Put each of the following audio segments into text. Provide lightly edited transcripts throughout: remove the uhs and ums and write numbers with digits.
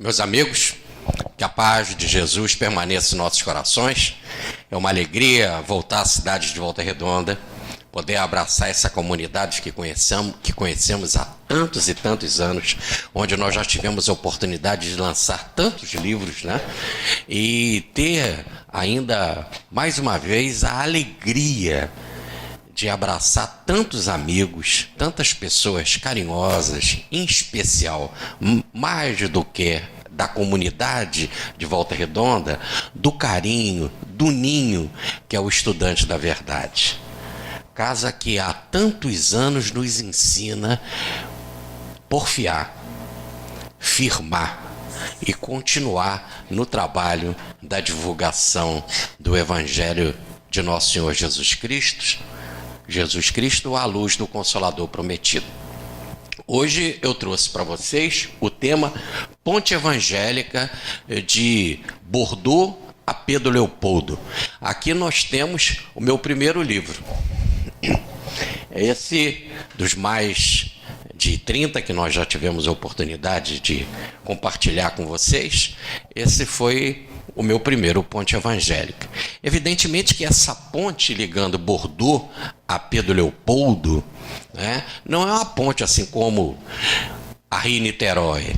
Meus amigos, que a paz de Jesus permaneça em nossos corações. É uma alegria voltar à cidade de Volta Redonda, poder abraçar essa comunidade que conhecemos há tantos e tantos anos, onde nós já tivemos a oportunidade de lançar tantos livros, né? E ter ainda, mais uma vez, a alegria de abraçar tantos amigos, tantas pessoas carinhosas, em especial, mais do que da comunidade de Volta Redonda, do carinho, do ninho, que é o estudante da verdade. Casa que há tantos anos nos ensina porfiar, firmar e continuar no trabalho da divulgação do Evangelho de Nosso Senhor Jesus Cristo, a luz do Consolador prometido. Hoje eu trouxe para vocês o tema Ponte Evangélica de Bordeaux a Pedro Leopoldo. Aqui nós temos o meu primeiro livro. Esse dos mais de 30 que nós já tivemos a oportunidade de compartilhar com vocês, esse foi o meu primeiro Ponte Evangélica. Evidentemente que essa ponte ligando Bordeaux a Pedro Leopoldo, né, não é uma ponte assim como a Rio-Niterói,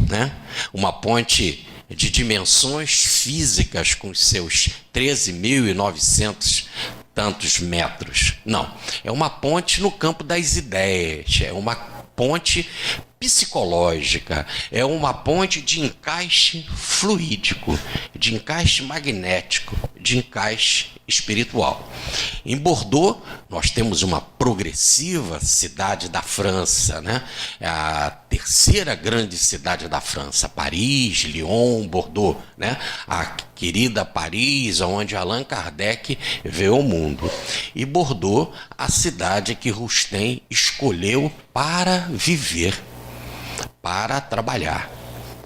né? Uma ponte de dimensões físicas com seus 13.900 tantos metros. Não, é uma ponte no campo das ideias, é uma ponte psicológica, é uma ponte de encaixe fluídico, de encaixe magnético, de encaixe espiritual. Em Bordeaux, nós temos uma progressiva cidade da França, né? A terceira grande cidade da França, Paris, Lyon, Bordeaux, né? A querida Paris, onde Allan Kardec veio ao mundo. E Bordeaux, a cidade que Rustem escolheu para viver, para trabalhar.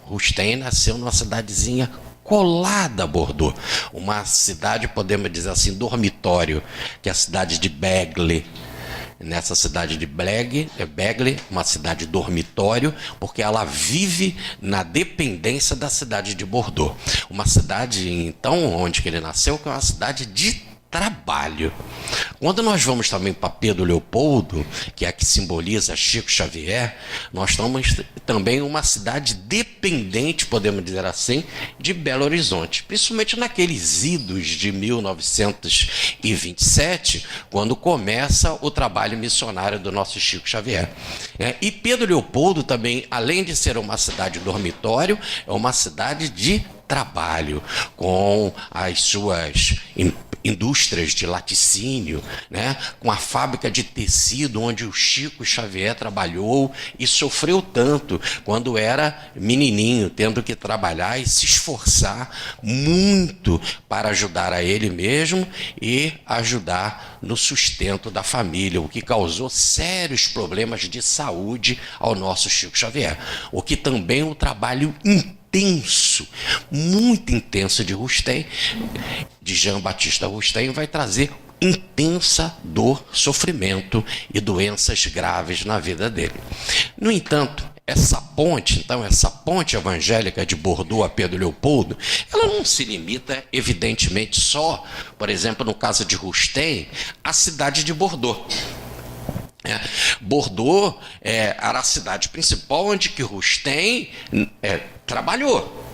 Rustem nasceu numa cidadezinha colada a Bordeaux, uma cidade, podemos dizer assim, dormitório, que é a cidade de Bègle. Nessa cidade de Bègle, uma cidade dormitório, porque ela vive na dependência da cidade de Bordeaux. Uma cidade, então, onde ele nasceu, que é uma cidade de trabalho. Quando nós vamos também para Pedro Leopoldo, que é a que simboliza Chico Xavier, nós estamos também em uma cidade dependente, podemos dizer assim, de Belo Horizonte, principalmente naqueles idos de 1927, quando começa o trabalho missionário do nosso Chico Xavier. E Pedro Leopoldo também, além de ser uma cidade dormitório, é uma cidade de trabalho, com as suas indústrias de laticínio, né? Com a fábrica de tecido onde o Chico Xavier trabalhou e sofreu tanto quando era menininho, tendo que trabalhar e se esforçar muito para ajudar a ele mesmo e ajudar no sustento da família, o que causou sérios problemas de saúde ao nosso Chico Xavier, o que também o trabalho intenso, muito intenso de Rustem, de Jean Batista Rustem, vai trazer intensa dor, sofrimento e doenças graves na vida dele. No entanto, essa ponte evangélica de Bordeaux a Pedro Leopoldo, ela não se limita, evidentemente, só, por exemplo, no caso de Rustem, à cidade de Bordeaux. Bordeaux era a cidade principal onde que Rustem trabalhou,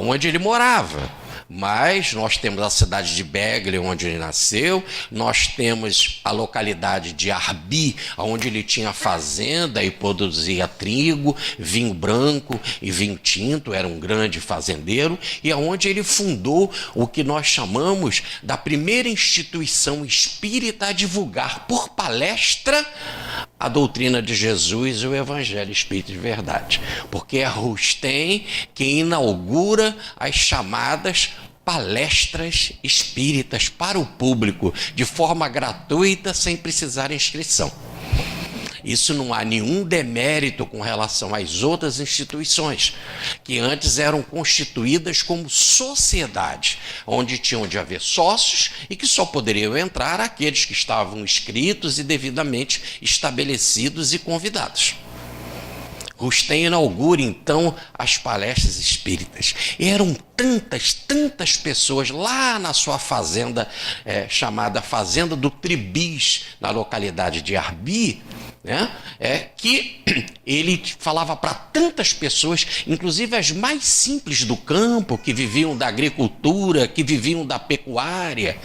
onde ele morava. Mas nós temos a cidade de Bègle, onde ele nasceu, nós temos a localidade de Arby, onde ele tinha fazenda e produzia trigo, vinho branco e vinho tinto, era um grande fazendeiro, e onde ele fundou o que nós chamamos da primeira instituição espírita a divulgar por palestra a doutrina de Jesus e o Evangelho Espírita de Verdade. Porque é Rustem que inaugura as chamadas palestras espíritas para o público, de forma gratuita, sem precisar de inscrição. Isso não há nenhum demérito com relação às outras instituições, que antes eram constituídas como sociedades, onde tinham de haver sócios e que só poderiam entrar aqueles que estavam inscritos e devidamente estabelecidos e convidados. Rustem inaugura, então, as palestras espíritas. E eram tantas pessoas lá na sua fazenda, chamada Fazenda do Tribis, na localidade de Arbi, né? Que ele falava para tantas pessoas, inclusive as mais simples do campo, que viviam da agricultura, que viviam da pecuária.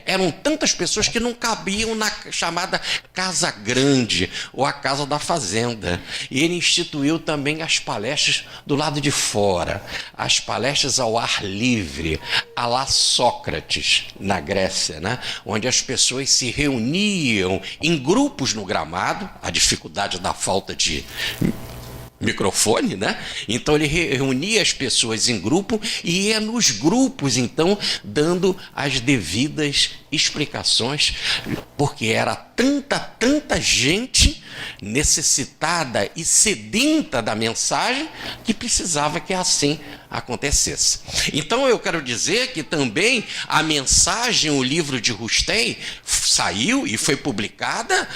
Eram tantas pessoas que não cabiam na chamada Casa Grande, ou a Casa da Fazenda. E ele instituiu também as palestras do lado de fora, as palestras ao ar livre, à la Sócrates, na Grécia, né? Onde as pessoas se reuniam em grupos no gramado, a dificuldade da falta de microfone, né? Então ele reunia as pessoas em grupo e ia nos grupos, então, dando as devidas explicações, porque era tanta gente necessitada e sedenta da mensagem que precisava que assim acontecesse. Então eu quero dizer que também a mensagem, o livro de Rustem, saiu e foi publicada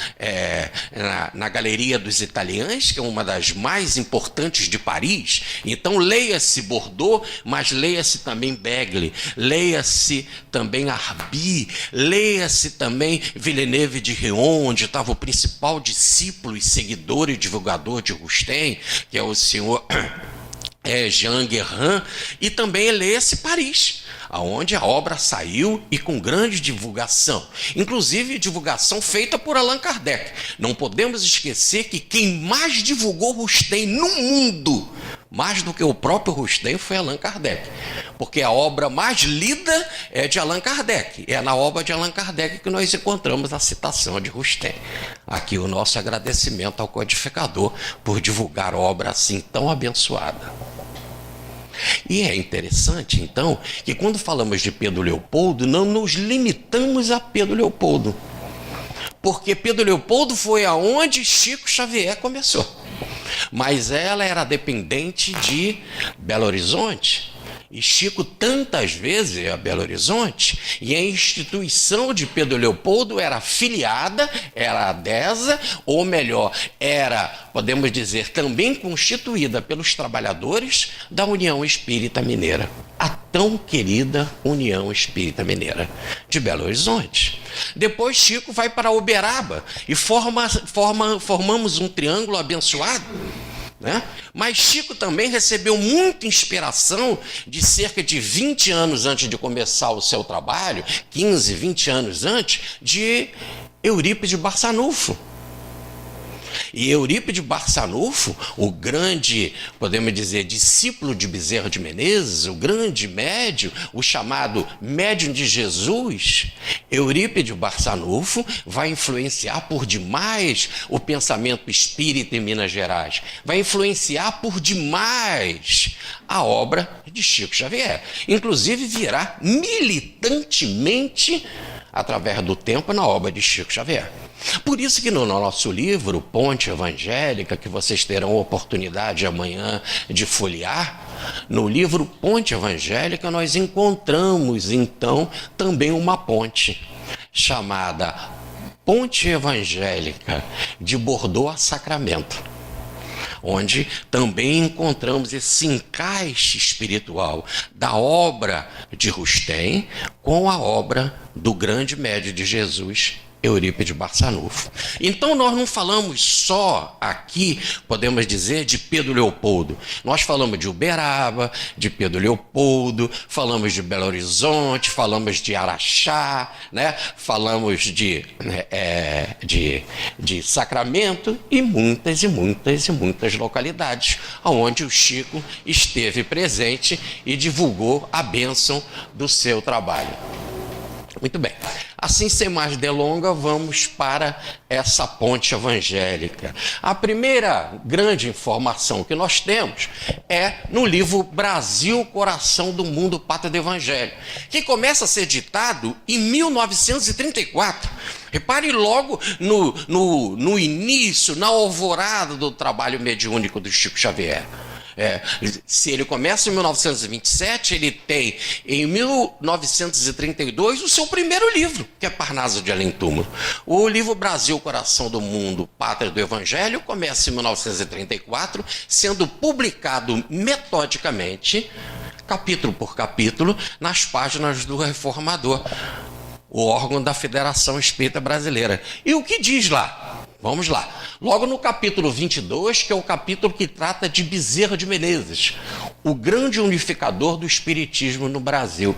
na Galeria dos Italiães, que é uma das mais importantes de Paris. Então leia-se Bordeaux, mas leia-se também Begle, leia-se também Arbi, leia-se também Villeneuve de Réon, onde estava o principal discípulo e seguidor e divulgador de Rustem, que é o senhor Jean Guerrin, e também leia-se Paris, aonde a obra saiu e com grande divulgação, inclusive divulgação feita por Allan Kardec. Não podemos esquecer que quem mais divulgou Rustem no mundo, mais do que o próprio Rustem, foi Allan Kardec, porque a obra mais lida é de Allan Kardec. É na obra de Allan Kardec que nós encontramos a citação de Rustem. Aqui o nosso agradecimento ao codificador por divulgar obra assim tão abençoada. E é interessante, então, que quando falamos de Pedro Leopoldo, não nos limitamos a Pedro Leopoldo, porque Pedro Leopoldo foi aonde Chico Xavier começou, mas ela era dependente de Belo Horizonte. E Chico tantas vezes ia a Belo Horizonte, e a instituição de Pedro Leopoldo era afiliada, era adesa, ou melhor, era, podemos dizer, também constituída pelos trabalhadores da União Espírita Mineira, a tão querida União Espírita Mineira de Belo Horizonte. Depois Chico vai para Uberaba e formamos um triângulo abençoado, né? Mas Chico também recebeu muita inspiração de cerca de 20 anos antes de começar o seu trabalho, 15, 20 anos antes, de Eurípides de Barçanufo. E Eurípides de Barçanufo, o grande, podemos dizer, discípulo de Bezerra de Menezes, o grande médium, o chamado médium de Jesus, Eurípides de Barçanufo vai influenciar por demais o pensamento espírita em Minas Gerais, vai influenciar por demais a obra de Chico Xavier. Inclusive virá militantemente, através do tempo, na obra de Chico Xavier. Por isso que no nosso livro, Ponte Evangélica, que vocês terão oportunidade amanhã de folhear, no livro Ponte Evangélica nós encontramos, então, também uma ponte, chamada Ponte Evangélica de Bordeaux a Sacramento, onde também encontramos esse encaixe espiritual da obra de Rustem com a obra do grande médium de Jesus, Eurípides de Barçanufo. Então nós não falamos só aqui, podemos dizer, de Pedro Leopoldo. Nós falamos de Uberaba, de Pedro Leopoldo, falamos de Belo Horizonte, falamos de Araxá, né? Falamos de Sacramento e muitas localidades onde o Chico esteve presente e divulgou a bênção do seu trabalho. Muito bem. Assim, sem mais delongas, vamos para essa ponte evangélica. A primeira grande informação que nós temos é no livro Brasil, Coração do Mundo, Pátria do Evangelho, que começa a ser ditado em 1934. Repare logo no início, na alvorada do trabalho mediúnico do Chico Xavier. Se ele começa em 1927, ele tem em 1932 o seu primeiro livro, que é Parnaso de Além Túmulo. O livro Brasil, Coração do Mundo, Pátria do Evangelho começa em 1934, sendo publicado metodicamente, capítulo por capítulo, nas páginas do Reformador, o órgão da Federação Espírita Brasileira. E o que diz lá? Vamos lá. Logo no capítulo 22, que é o capítulo que trata de Bezerra de Menezes, o grande unificador do espiritismo no Brasil.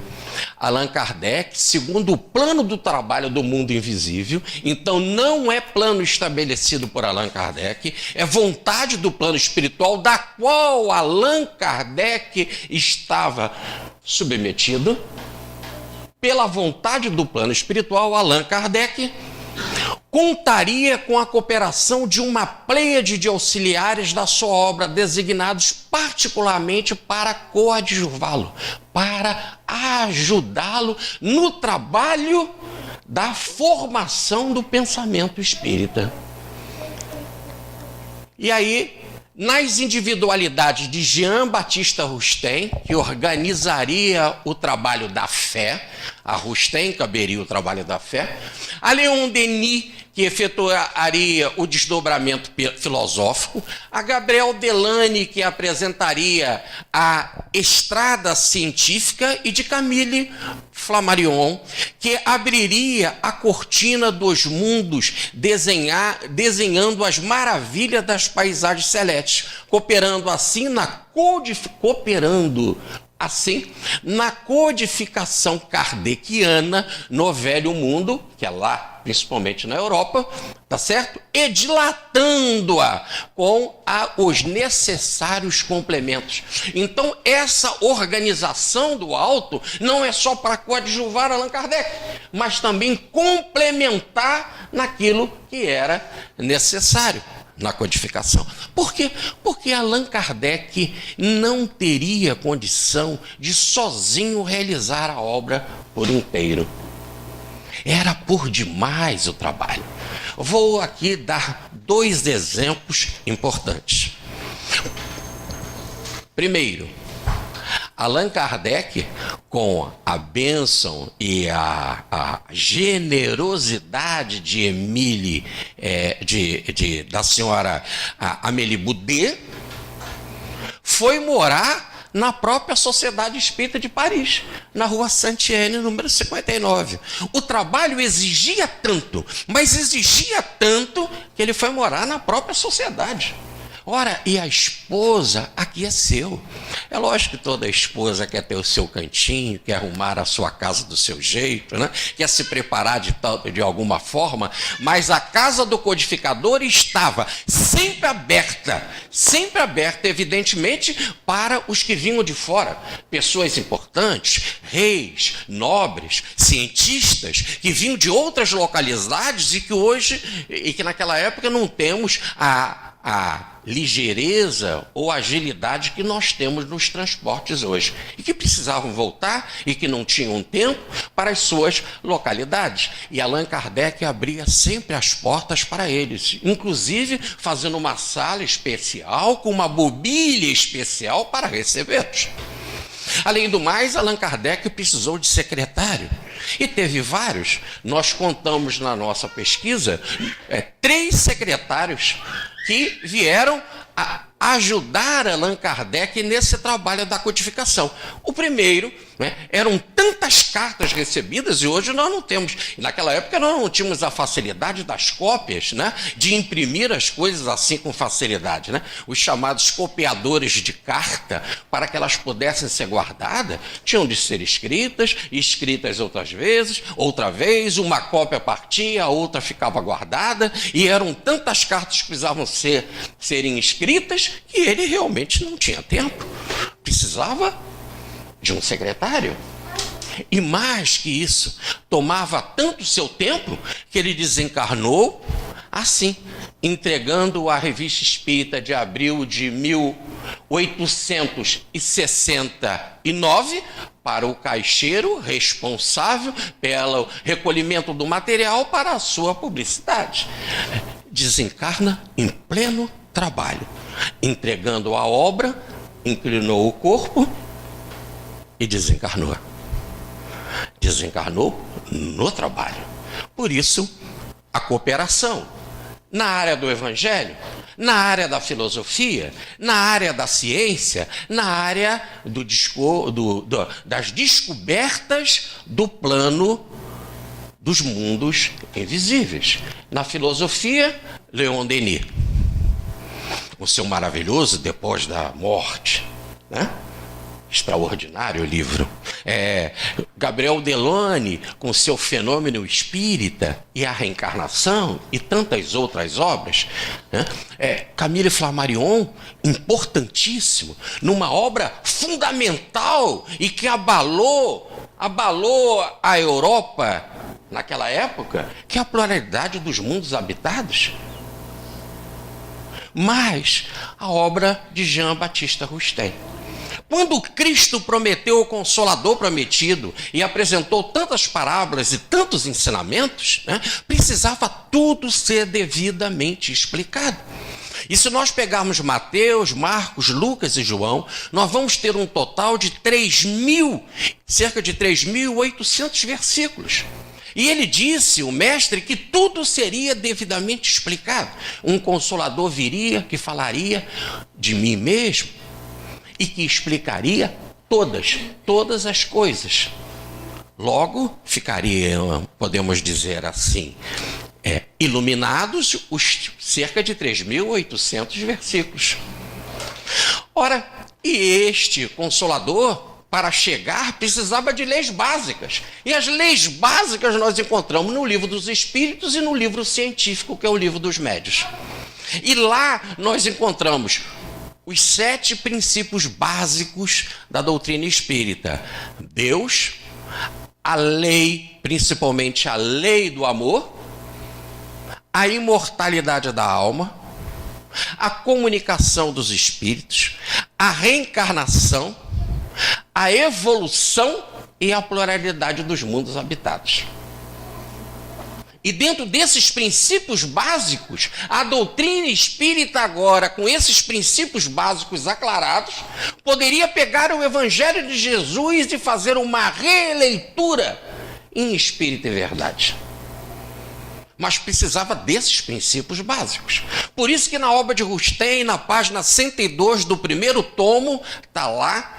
Allan Kardec, segundo o plano do trabalho do mundo invisível, então não é plano estabelecido por Allan Kardec, é vontade do plano espiritual, da qual Allan Kardec estava submetido. Pela vontade do plano espiritual, Allan Kardec contaria com a cooperação de uma pleiade de auxiliares da sua obra, designados particularmente para coadjuvá-lo, para ajudá-lo no trabalho da formação do pensamento espírita. E aí, nas individualidades de Jean Batista Rustem, que organizaria o trabalho da fé, a Rustem caberia o trabalho da fé, a Leon Denis, que efetuaria o desdobramento filosófico, a Gabriel Delany, que apresentaria a estrada científica, e de Camille Flammarion, que abriria a cortina dos mundos, desenhando as maravilhas das paisagens celestes, cooperando assim na codificação kardeciana no Velho Mundo, que é lá, principalmente na Europa, tá certo? E dilatando-a com os necessários complementos. Então, essa organização do alto não é só para coadjuvar Allan Kardec, mas também complementar naquilo que era necessário na codificação. Por quê? Porque Allan Kardec não teria condição de sozinho realizar a obra por inteiro. Era por demais o trabalho. Vou aqui dar 2 exemplos importantes. Primeiro, Allan Kardec, com a bênção e a generosidade de Emile, da senhora Amélie Boudet, foi morar na própria Sociedade Espírita de Paris, na rua Saint-Étienne, número 59. O trabalho exigia tanto, mas exigia tanto que ele foi morar na própria sociedade. Ora, e a esposa aqueceu. É lógico que toda esposa quer ter o seu cantinho, quer arrumar a sua casa do seu jeito, né? Quer se preparar de alguma forma, mas a casa do codificador estava sempre aberta, evidentemente, para os que vinham de fora. Pessoas importantes, reis, nobres, cientistas, que vinham de outras localidades e que hoje, e que naquela época não temos a ligeireza ou agilidade que nós temos nos transportes hoje, e que precisavam voltar e que não tinham tempo para as suas localidades. E Allan Kardec abria sempre as portas para eles, inclusive fazendo uma sala especial com uma mobília especial para recebê-los. Além do mais, Allan Kardec precisou de secretário, e teve vários. Nós contamos na nossa pesquisa 3 secretários que vieram a ajudar Allan Kardec nesse trabalho da codificação. O primeiro, eram tantas cartas recebidas, e hoje nós não temos. Naquela época nós não tínhamos a facilidade das cópias, de imprimir as coisas assim com facilidade. Os chamados copiadores de carta, para que elas pudessem ser guardadas, tinham de ser escritas outra vez, uma cópia partia, a outra ficava guardada, e eram tantas cartas que precisavam serem escritas, que ele realmente não tinha tempo. Precisava de um secretário. E mais que isso, tomava tanto seu tempo que ele desencarnou assim, entregando a Revista Espírita de abril de 1869 para o caixeiro responsável pelo recolhimento do material para a sua publicidade. Desencarna em pleno trabalho, entregando a obra inclinou o corpo e desencarnou. Desencarnou no trabalho. Por isso, a cooperação na área do evangelho, na área da filosofia, na área da ciência, na área das descobertas do plano dos mundos invisíveis. Na filosofia, Leon Denis, o seu maravilhoso Depois da Morte, né? Extraordinário livro. Gabriel Delane, com seu Fenômeno Espírita e a Reencarnação, e tantas outras obras, né? Camille Flammarion, importantíssimo, numa obra fundamental e que abalou a Europa naquela época, que é a pluralidade dos mundos habitados. Mas a obra de Jean-Baptiste Rustem. Quando Cristo prometeu o Consolador prometido e apresentou tantas parábolas e tantos ensinamentos, né, precisava tudo ser devidamente explicado. E se nós pegarmos Mateus, Marcos, Lucas e João, nós vamos ter um total de cerca de 3.800 versículos. E ele disse, o mestre, que tudo seria devidamente explicado. Um Consolador viria que falaria de mim mesmo e que explicaria todas as coisas. Logo, ficariam, podemos dizer assim, iluminados os cerca de 3.800 versículos. Ora, e este Consolador, para chegar, precisava de leis básicas. E as leis básicas nós encontramos no Livro dos Espíritos e no livro científico, que é o Livro dos Médiuns. E lá nós encontramos os 7 princípios básicos da doutrina espírita. Deus, a lei, principalmente a lei do amor, a imortalidade da alma, a comunicação dos espíritos, a reencarnação, a evolução e a pluralidade dos mundos habitados. E dentro desses princípios básicos, a doutrina espírita agora, com esses princípios básicos aclarados, poderia pegar o Evangelho de Jesus e fazer uma releitura em espírito e verdade. Mas precisava desses princípios básicos. Por isso que na obra de Rustem, na página 102 do primeiro tomo, está lá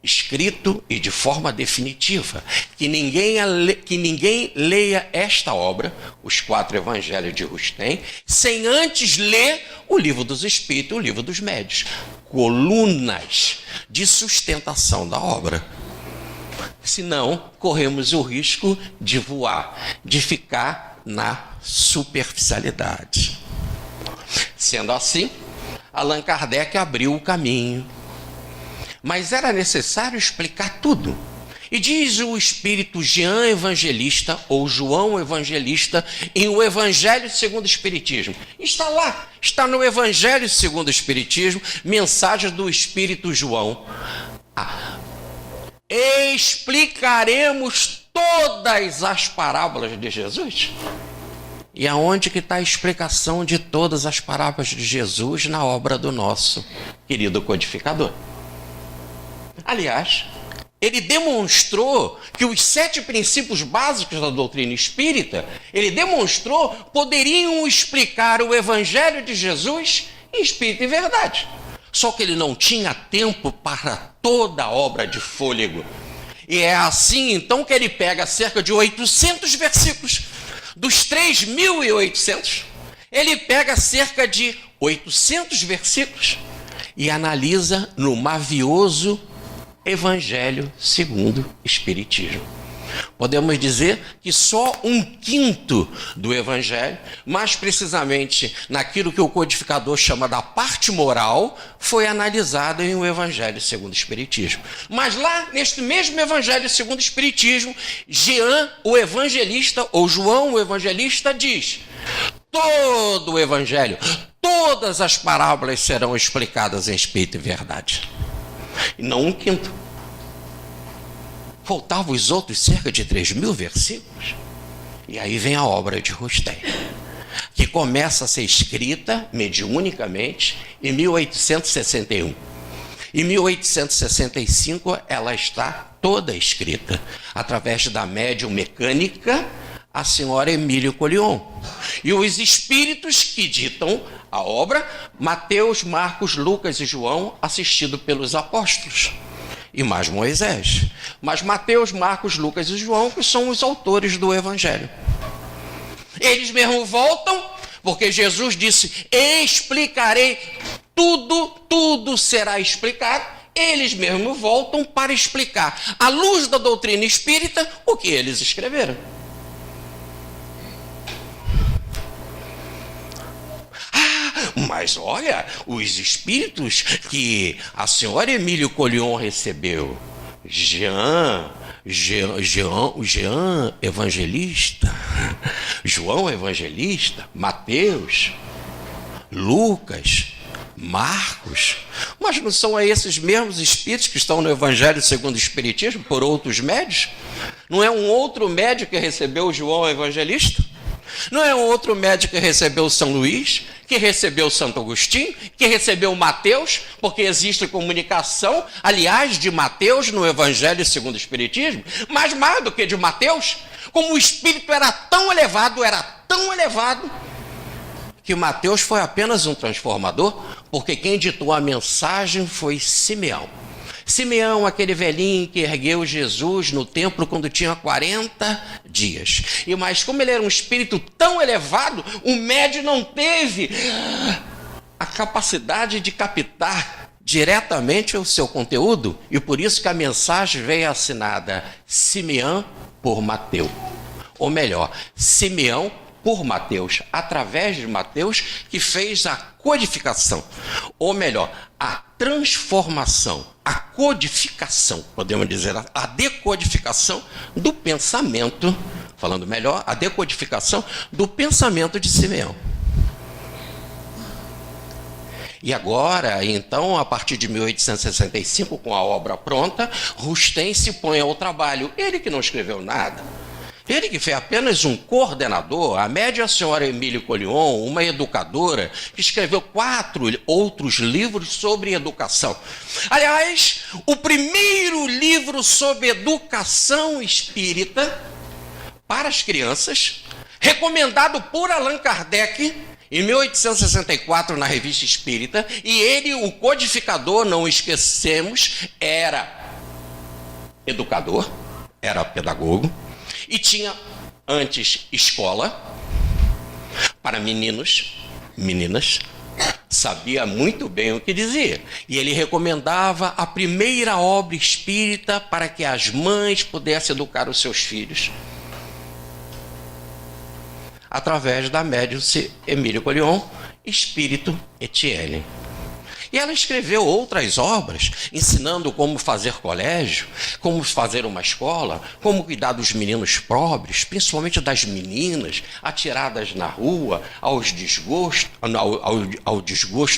escrito e de forma definitiva que ninguém leia esta obra, os 4 evangelhos de Rustem, sem antes ler o Livro dos Espíritos e o Livro dos Médiuns, colunas de sustentação da obra. Senão, corremos o risco de voar, de ficar na superficialidade. Sendo assim, Allan Kardec abriu o caminho. Mas era necessário explicar tudo. E diz o espírito Jean Evangelista, ou João Evangelista, em O Evangelho segundo o Espiritismo. Está lá, está no Evangelho segundo o Espiritismo, mensagem do espírito João. Explicaremos todas as parábolas de Jesus. E aonde que está a explicação de todas as parábolas de Jesus na obra do nosso querido codificador? Aliás, ele demonstrou que os 7 princípios básicos da doutrina espírita, ele demonstrou, poderiam explicar o Evangelho de Jesus em espírito e verdade. Só que ele não tinha tempo para toda a obra de fôlego. E é assim, então, que ele pega cerca de 800 versículos. Dos 3.800, ele pega cerca de 800 versículos e analisa no mavioso Evangelho segundo o Espiritismo. Podemos dizer que só 1/5 do Evangelho, mais precisamente naquilo que o codificador chama da parte moral, foi analisado em o Evangelho segundo o Espiritismo. Mas lá, neste mesmo Evangelho segundo o Espiritismo, Jean, o Evangelista, ou João, o Evangelista, diz: todo o Evangelho, todas as parábolas serão explicadas em espírito e verdade. E não 1/5. Faltavam os outros cerca de 3.000 versículos. E aí vem a obra de Rustem, que começa a ser escrita mediunicamente em 1861. Em 1865, ela está toda escrita, através da médium mecânica, a senhora Emília Collion. E os espíritos que ditam a obra, Mateus, Marcos, Lucas e João, assistido pelos apóstolos. E mais Moisés. Mas Mateus, Marcos, Lucas e João, que são os autores do Evangelho. Eles voltam, porque Jesus disse, explicarei tudo será explicado. Eles mesmos voltam para explicar, à luz da doutrina espírita, o que eles escreveram. Mas olha, os espíritos que a senhora Emília Collion recebeu, Jean Evangelista, João Evangelista, Mateus, Lucas, Marcos, mas não são esses mesmos espíritos que estão no Evangelho segundo o Espiritismo, por outros médios? Não é um outro médio que recebeu João Evangelista? Não é um outro médio que recebeu São Luís, que recebeu Santo Agostinho, que recebeu Mateus, porque existe comunicação, aliás, de Mateus no Evangelho segundo o Espiritismo, mas mais do que de Mateus, como o espírito era tão elevado, que Mateus foi apenas um transformador, porque quem ditou a mensagem foi Simeão. Simeão, aquele velhinho que ergueu Jesus no templo quando tinha 40 dias. Mas como ele era um espírito tão elevado, o médium não teve a capacidade de captar diretamente o seu conteúdo, e por isso que a mensagem veio assinada Simeão por Mateus. Ou melhor, Simeão por Mateus, através de Mateus, que fez a codificação, ou melhor, a transformação, a codificação, podemos dizer, a decodificação do pensamento, falando melhor, a decodificação do pensamento de Simeão. E agora, então, a partir de 1865, com a obra pronta, Rustem se põe ao trabalho, ele que não escreveu nada. Ele que foi apenas um coordenador, a média a senhora Emília Collion, uma educadora, que escreveu 4 outros livros sobre educação. Aliás, o primeiro livro sobre educação espírita para as crianças, recomendado por Allan Kardec, em 1864, na Revista Espírita, e ele, o codificador, não esquecemos, era educador, era pedagogo, e tinha antes escola para meninos, meninas, sabia muito bem o que dizia. E ele recomendava a primeira obra espírita para que as mães pudessem educar os seus filhos, através da médium Emília Collion, Espírito Etienne. E ela escreveu outras obras, ensinando como fazer colégio, como fazer uma escola, como cuidar dos meninos pobres, principalmente das meninas, atiradas na rua, ao desgosto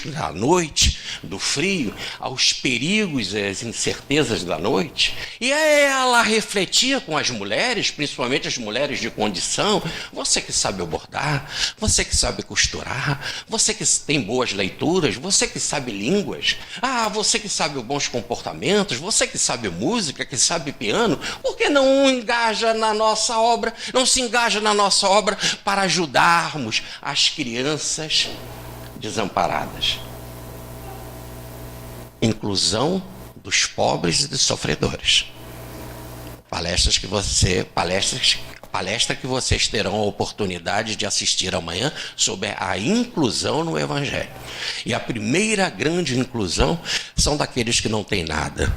da noite, do frio, aos perigos e às incertezas da noite. E ela refletia com as mulheres, principalmente as mulheres de condição, você que sabe bordar, você que sabe costurar, você que tem boas leituras, você que sabe línguas, você que sabe bons comportamentos, você que sabe música, que sabe piano, por que não engaja na nossa obra, não se engaja na nossa obra para ajudarmos as crianças desamparadas? Inclusão dos pobres e dos sofredores. Palestra que vocês terão a oportunidade de assistir amanhã sobre a inclusão no Evangelho. E a primeira grande inclusão são daqueles que não têm nada,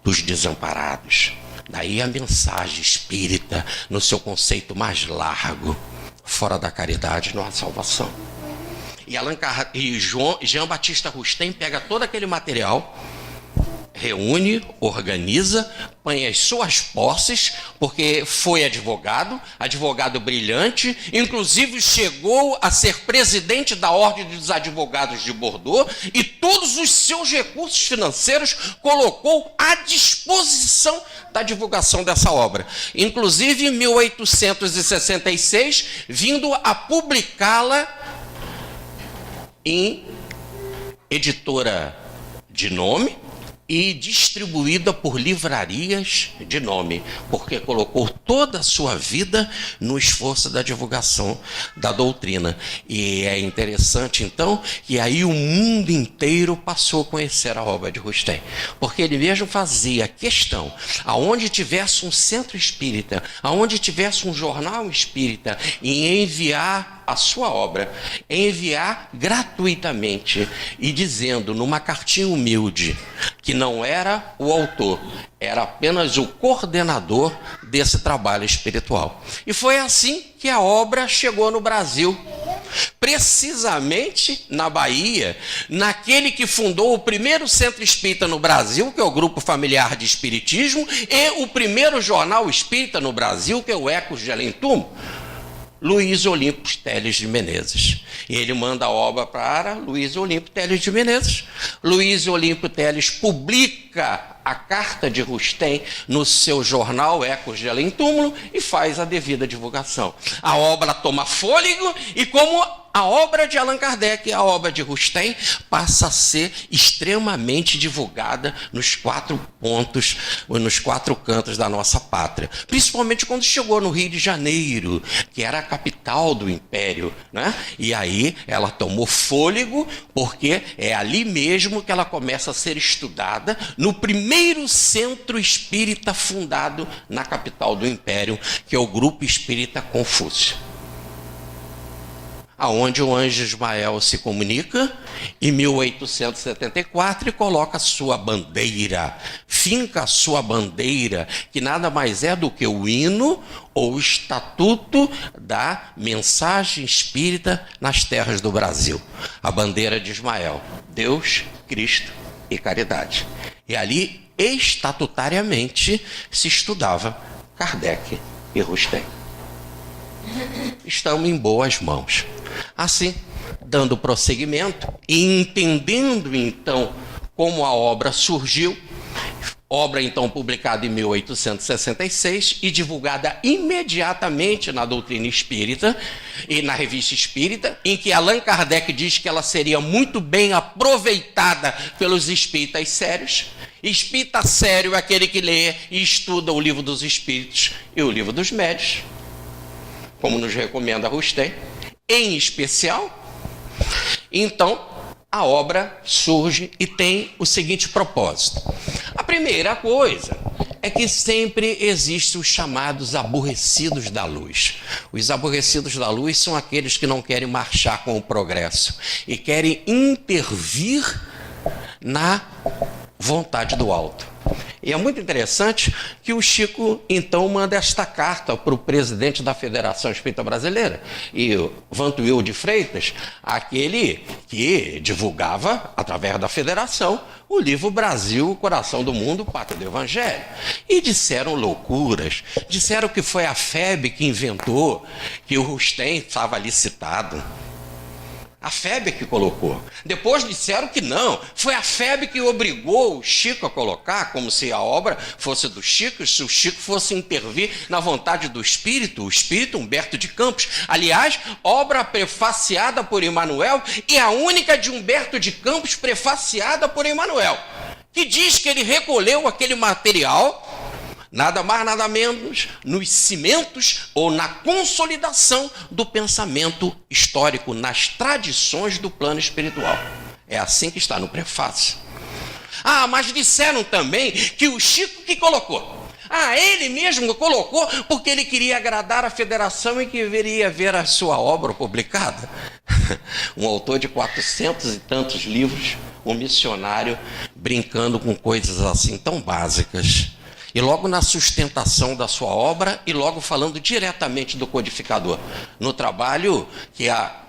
dos desamparados. Daí a mensagem espírita, no seu conceito mais largo, fora da caridade não há salvação. E Jean Batista Rustem pega todo aquele material, reúne, organiza, põe as suas posses, porque foi advogado brilhante, inclusive chegou a ser presidente da Ordem dos Advogados de Bordeaux, e todos os seus recursos financeiros colocou à disposição da divulgação dessa obra. Inclusive, em 1866, vindo a publicá-la em editora de nome e distribuída por livrarias de nome, porque colocou toda a sua vida no esforço da divulgação da doutrina. E é interessante, então, que aí o mundo inteiro passou a conhecer a obra de Rustem, porque ele mesmo fazia questão, aonde tivesse um centro espírita, aonde tivesse um jornal espírita, em enviar a sua obra, enviar gratuitamente e dizendo numa cartinha humilde que não era o autor, era apenas o coordenador desse trabalho espiritual. E foi assim que a obra chegou no Brasil, precisamente na Bahia, naquele que fundou o primeiro centro espírita no Brasil, que é o Grupo Familiar de Espiritismo, e o primeiro jornal espírita no Brasil, que é o Ecos de Além Túmulo, Luiz Olímpio Teles de Menezes. E ele manda a obra para Luiz Olímpio Teles de Menezes. Luiz Olímpio Teles publica a carta de Rustem no seu jornal Ecos de Além Túmulo e faz a devida divulgação. A obra toma fôlego e, como a obra de Allan Kardec, a obra de Rustem, passa a ser extremamente divulgada nos 4 pontos, nos 4 cantos da nossa pátria. Principalmente quando chegou no Rio de Janeiro, que era a capital do Império, né? E aí ela tomou fôlego, porque é ali mesmo que ela começa a ser estudada, no primeiro centro espírita fundado na capital do Império, que é o Grupo Espírita Confúcio, aonde o Anjo Ismael se comunica em 1874 e coloca sua bandeira, finca a sua bandeira, que nada mais é do que o hino ou o estatuto da mensagem espírita nas terras do Brasil. A bandeira de Ismael: Deus, Cristo e caridade. E ali, estatutariamente, se estudava Kardec e Rustem. Estamos em boas mãos. Assim, dando prosseguimento e entendendo então como a obra surgiu, obra então publicada em 1866 e divulgada imediatamente na Doutrina Espírita e na Revista Espírita, em que Allan Kardec diz que ela seria muito bem aproveitada pelos espíritas sérios. Espírita sério é aquele que lê e estuda o Livro dos Espíritos e o Livro dos Médiuns, como nos recomenda Rustem, em especial. Então, a obra surge e tem o seguinte propósito. A primeira coisa é que sempre existem os chamados aborrecidos da luz. Os aborrecidos da luz são aqueles que não querem marchar com o progresso e querem intervir na vontade do alto. E é muito interessante que o Chico, então, manda esta carta para o presidente da Federação Espírita Brasileira, e o Vantuil de Freitas, aquele que divulgava, através da Federação, o livro Brasil, o Coração do Mundo, Pátria do Evangelho. E disseram loucuras, disseram que foi a FEB que inventou, que o Rustem estava ali citado. A FEB que colocou. Depois disseram que não, foi a FEB que obrigou o Chico a colocar, como se a obra fosse do Chico, se o Chico fosse intervir na vontade do Espírito, o Espírito Humberto de Campos. Aliás, obra prefaciada por Emmanuel, e a única de Humberto de Campos prefaciada por Emmanuel, que diz que ele recolheu aquele material, nada mais, nada menos, nos cimentos ou na consolidação do pensamento histórico, nas tradições do plano espiritual. É assim que está no prefácio. Mas disseram também que o Chico que colocou. Ele mesmo colocou porque ele queria agradar a Federação e que queria ver a sua obra publicada. Um autor de 400 e tantos livros, um missionário, brincando com coisas assim tão básicas. E logo na sustentação da sua obra, e logo falando diretamente do codificador, no trabalho que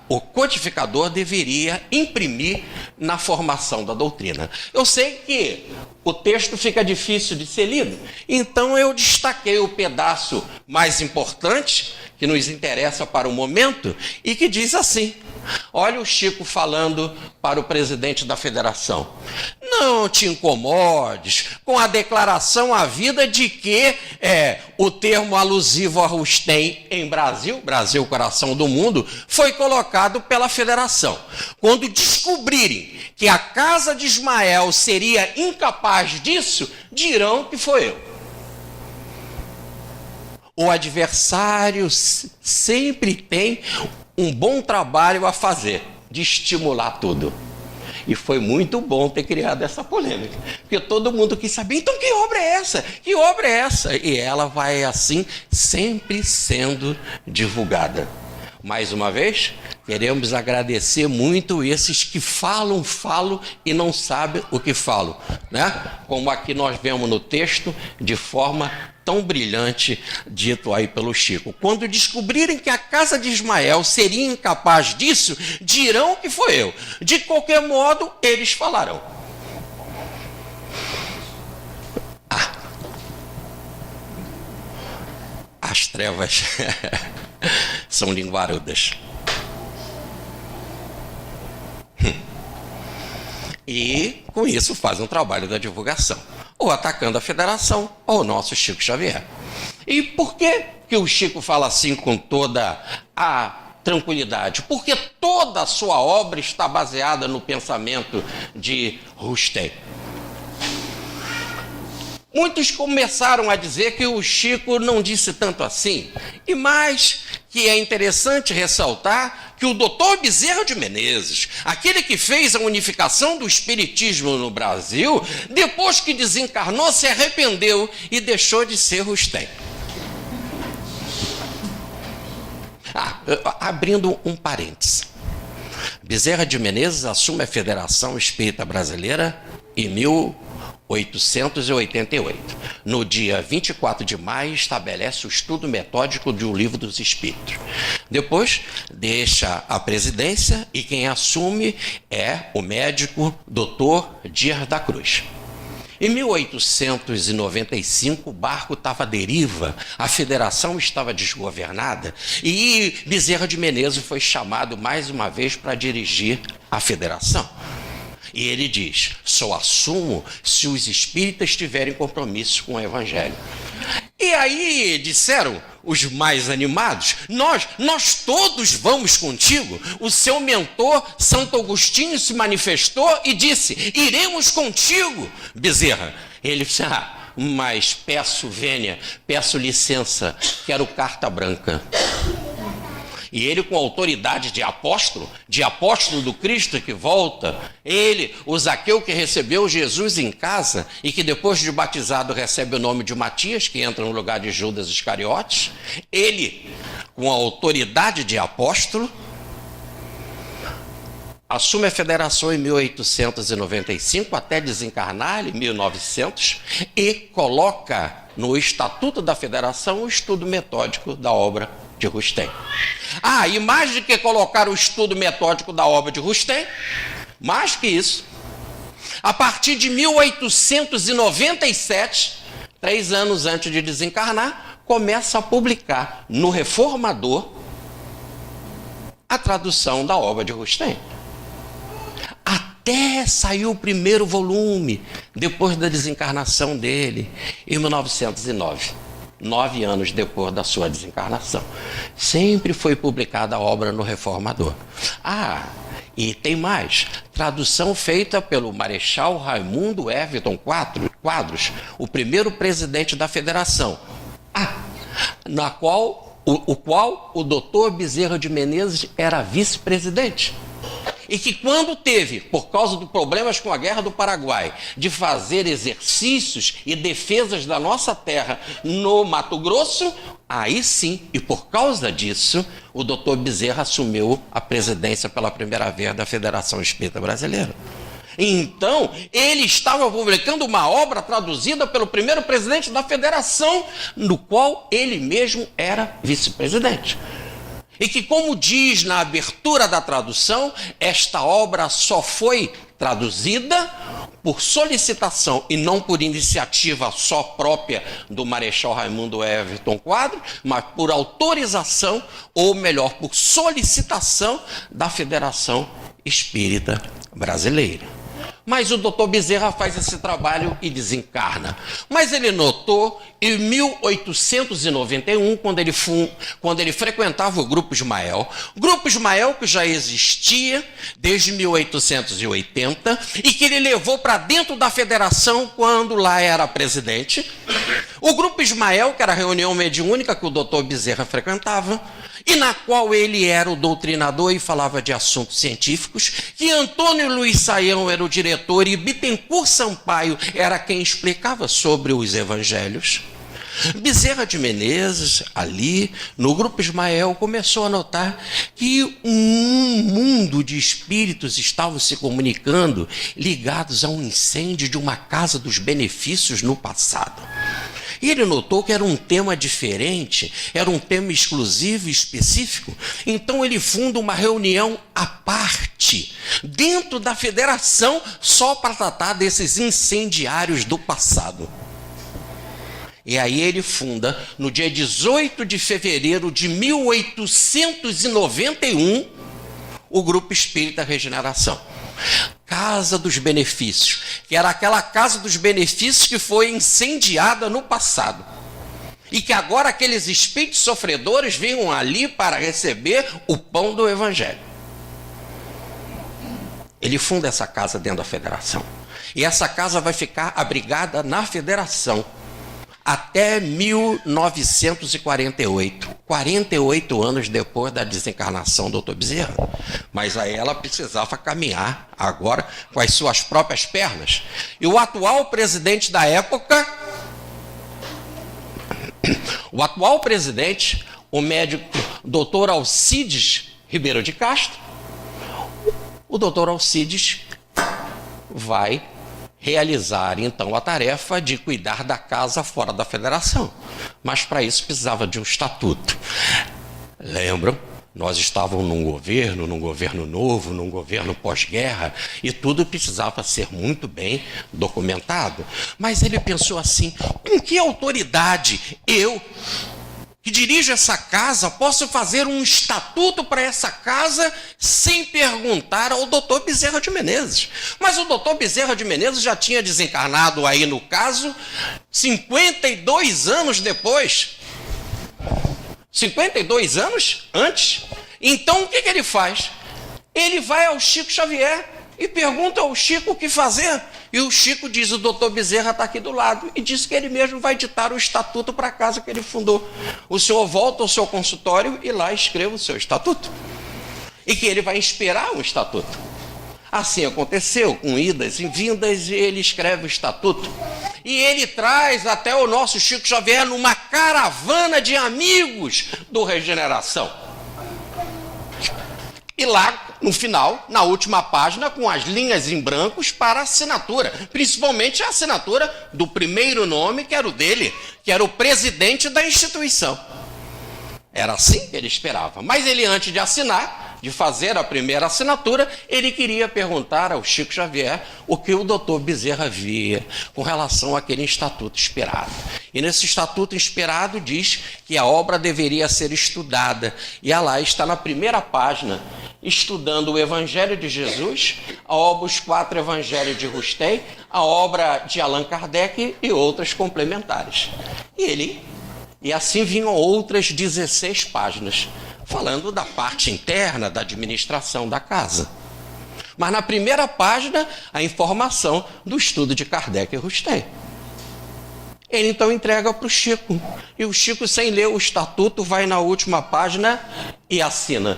o codificador deveria imprimir na formação da doutrina. Eu sei que o texto fica difícil de ser lido, então eu destaquei o pedaço mais importante, que nos interessa para o momento, e que diz assim: Olha o Chico falando para o presidente da federação: não te incomodes com a declaração à vida de que o termo alusivo a Rustem em Brasil, coração do mundo, foi colocado pela federação. Quando descobrirem que a casa de Ismael seria incapaz disso, dirão que foi eu. O adversário sempre tem um bom trabalho a fazer, de estimular tudo. E foi muito bom ter criado essa polêmica, porque todo mundo quis saber, então que obra é essa? Que obra é essa? E ela vai assim, sempre sendo divulgada. Mais uma vez, queremos agradecer muito esses que falam e não sabem o que falam, né? Como aqui nós vemos no texto, de forma tão brilhante, dito aí pelo Chico. Quando descobrirem que a casa de Ismael seria incapaz disso, dirão que foi eu. De qualquer modo, eles falarão. As trevas são linguarudas. E, com isso, fazem um trabalho da divulgação, ou atacando a federação, ou o nosso Chico Xavier. E por que o Chico fala assim com toda a tranquilidade? Porque toda a sua obra está baseada no pensamento de Rustem. Muitos começaram a dizer que o Chico não disse tanto assim, e mais que é interessante ressaltar que o Dr. Bezerra de Menezes, aquele que fez a unificação do espiritismo no Brasil, depois que desencarnou, se arrependeu e deixou de ser Rustem. Abrindo um parêntese. Bezerra de Menezes assume a Federação Espírita Brasileira em 1888. No dia 24 de maio, estabelece o estudo metódico de O Livro dos Espíritos. Depois, deixa a presidência e quem assume é o médico Dr. Dias da Cruz. Em 1895, o barco estava à deriva, a federação estava desgovernada e Bezerra de Menezes foi chamado mais uma vez para dirigir a federação. E ele diz: só assumo se os espíritas tiverem compromisso com o evangelho. E aí disseram os mais animados: nós todos vamos contigo. O seu mentor, Santo Agostinho, se manifestou e disse: iremos contigo, Bezerra. Ele disse: mas peço vênia, peço licença, quero carta branca. E ele, com autoridade de apóstolo do Cristo que volta, ele, o Zaqueu que recebeu Jesus em casa e que depois de batizado recebe o nome de Matias, que entra no lugar de Judas Iscariotes, ele, com a autoridade de apóstolo, assume a federação em 1895 até desencarnar em 1900 e coloca no Estatuto da Federação o estudo metódico da obra de Rustem. E mais do que colocar o estudo metódico da obra de Rustem, mais que isso, a partir de 1897, 3 anos antes de desencarnar, começa a publicar no Reformador a tradução da obra de Rustem. Até saiu o primeiro volume, depois da desencarnação dele, em 1909. 9 anos depois da sua desencarnação. Sempre foi publicada a obra no Reformador. E tem mais. Tradução feita pelo Marechal Raimundo Everton Quadros, o primeiro presidente da federação. Na qual o doutor Bezerra de Menezes era vice-presidente. E que quando teve, por causa de problemas com a Guerra do Paraguai, de fazer exercícios e defesas da nossa terra no Mato Grosso, aí sim, e por causa disso, o doutor Bezerra assumiu a presidência pela primeira vez da Federação Espírita Brasileira. Então, ele estava publicando uma obra traduzida pelo primeiro presidente da federação, no qual ele mesmo era vice-presidente. E que, como diz na abertura da tradução, esta obra só foi traduzida por solicitação e não por iniciativa só própria do Marechal Raimundo Everton Quadros, mas por autorização, ou melhor, por solicitação da Federação Espírita Brasileira. Mas o doutor Bezerra faz esse trabalho e desencarna. Mas ele notou, em 1891, quando ele frequentava o Grupo Ismael que já existia desde 1880 e que ele levou para dentro da federação quando lá era presidente. O Grupo Ismael, que era a reunião mediúnica que o doutor Bezerra frequentava, e na qual ele era o doutrinador e falava de assuntos científicos, que Antônio Luiz Saião era o diretor e Bittencourt Sampaio era quem explicava sobre os evangelhos. Bezerra de Menezes, ali, no Grupo Ismael, começou a notar que um mundo de espíritos estavam se comunicando ligados a um incêndio de uma casa dos benefícios no passado. E ele notou que era um tema diferente, era um tema exclusivo e específico. Então ele funda uma reunião à parte, dentro da federação, só para tratar desses incendiários do passado. E aí ele funda, no dia 18 de fevereiro de 1891, o Grupo Espírita Regeneração. Casa dos Benefícios, que era aquela Casa dos Benefícios que foi incendiada no passado. E que agora aqueles espíritos sofredores vinham ali para receber o pão do Evangelho. Ele funda essa casa dentro da federação. E essa casa vai ficar abrigada na federação até 1948, 48 anos depois da desencarnação do Dr. Bezerra. Mas aí ela precisava caminhar agora com as suas próprias pernas. E o atual presidente da época, o médico Dr. Alcides Ribeiro de Castro, o Dr. Alcides vai realizar, então, a tarefa de cuidar da casa fora da federação. Mas, para isso, precisava de um estatuto. Lembram? Nós estávamos num governo novo, num governo pós-guerra, e tudo precisava ser muito bem documentado. Mas ele pensou assim, com que autoridade eu, que dirijo essa casa, posso fazer um estatuto para essa casa sem perguntar ao doutor Bezerra de Menezes? Mas o doutor Bezerra de Menezes já tinha desencarnado aí, no caso, 52 anos depois. 52 anos antes. Então, o que ele faz? Ele vai ao Chico Xavier e pergunta ao Chico o que fazer. E o Chico diz, o doutor Bezerra está aqui do lado, e diz que ele mesmo vai ditar o estatuto para a casa que ele fundou. O senhor volta ao seu consultório e lá escreva o seu estatuto. E que ele vai esperar um estatuto. Assim aconteceu, com idas e vindas, e ele escreve o estatuto. E ele traz até o nosso Chico Xavier numa caravana de amigos do Regeneração. E lá, no final, na última página, com as linhas em brancos para a assinatura. Principalmente a assinatura do primeiro nome, que era o dele, que era o presidente da instituição. Era assim que ele esperava. Mas ele, antes de assinar, de fazer a primeira assinatura, ele queria perguntar ao Chico Xavier o que o doutor Bezerra via com relação àquele estatuto esperado. E nesse estatuto esperado diz que a obra deveria ser estudada. E lá está na primeira página, estudando o Evangelho de Jesus, a obra Os Quatro Evangelhos de Rustem, a obra de Allan Kardec e outras complementares. E assim vinham outras 16 páginas, falando da parte interna da administração da casa. Mas na primeira página, a informação do estudo de Kardec e Rustem. Ele então entrega para o Chico. E o Chico, sem ler o estatuto, vai na última página e assina.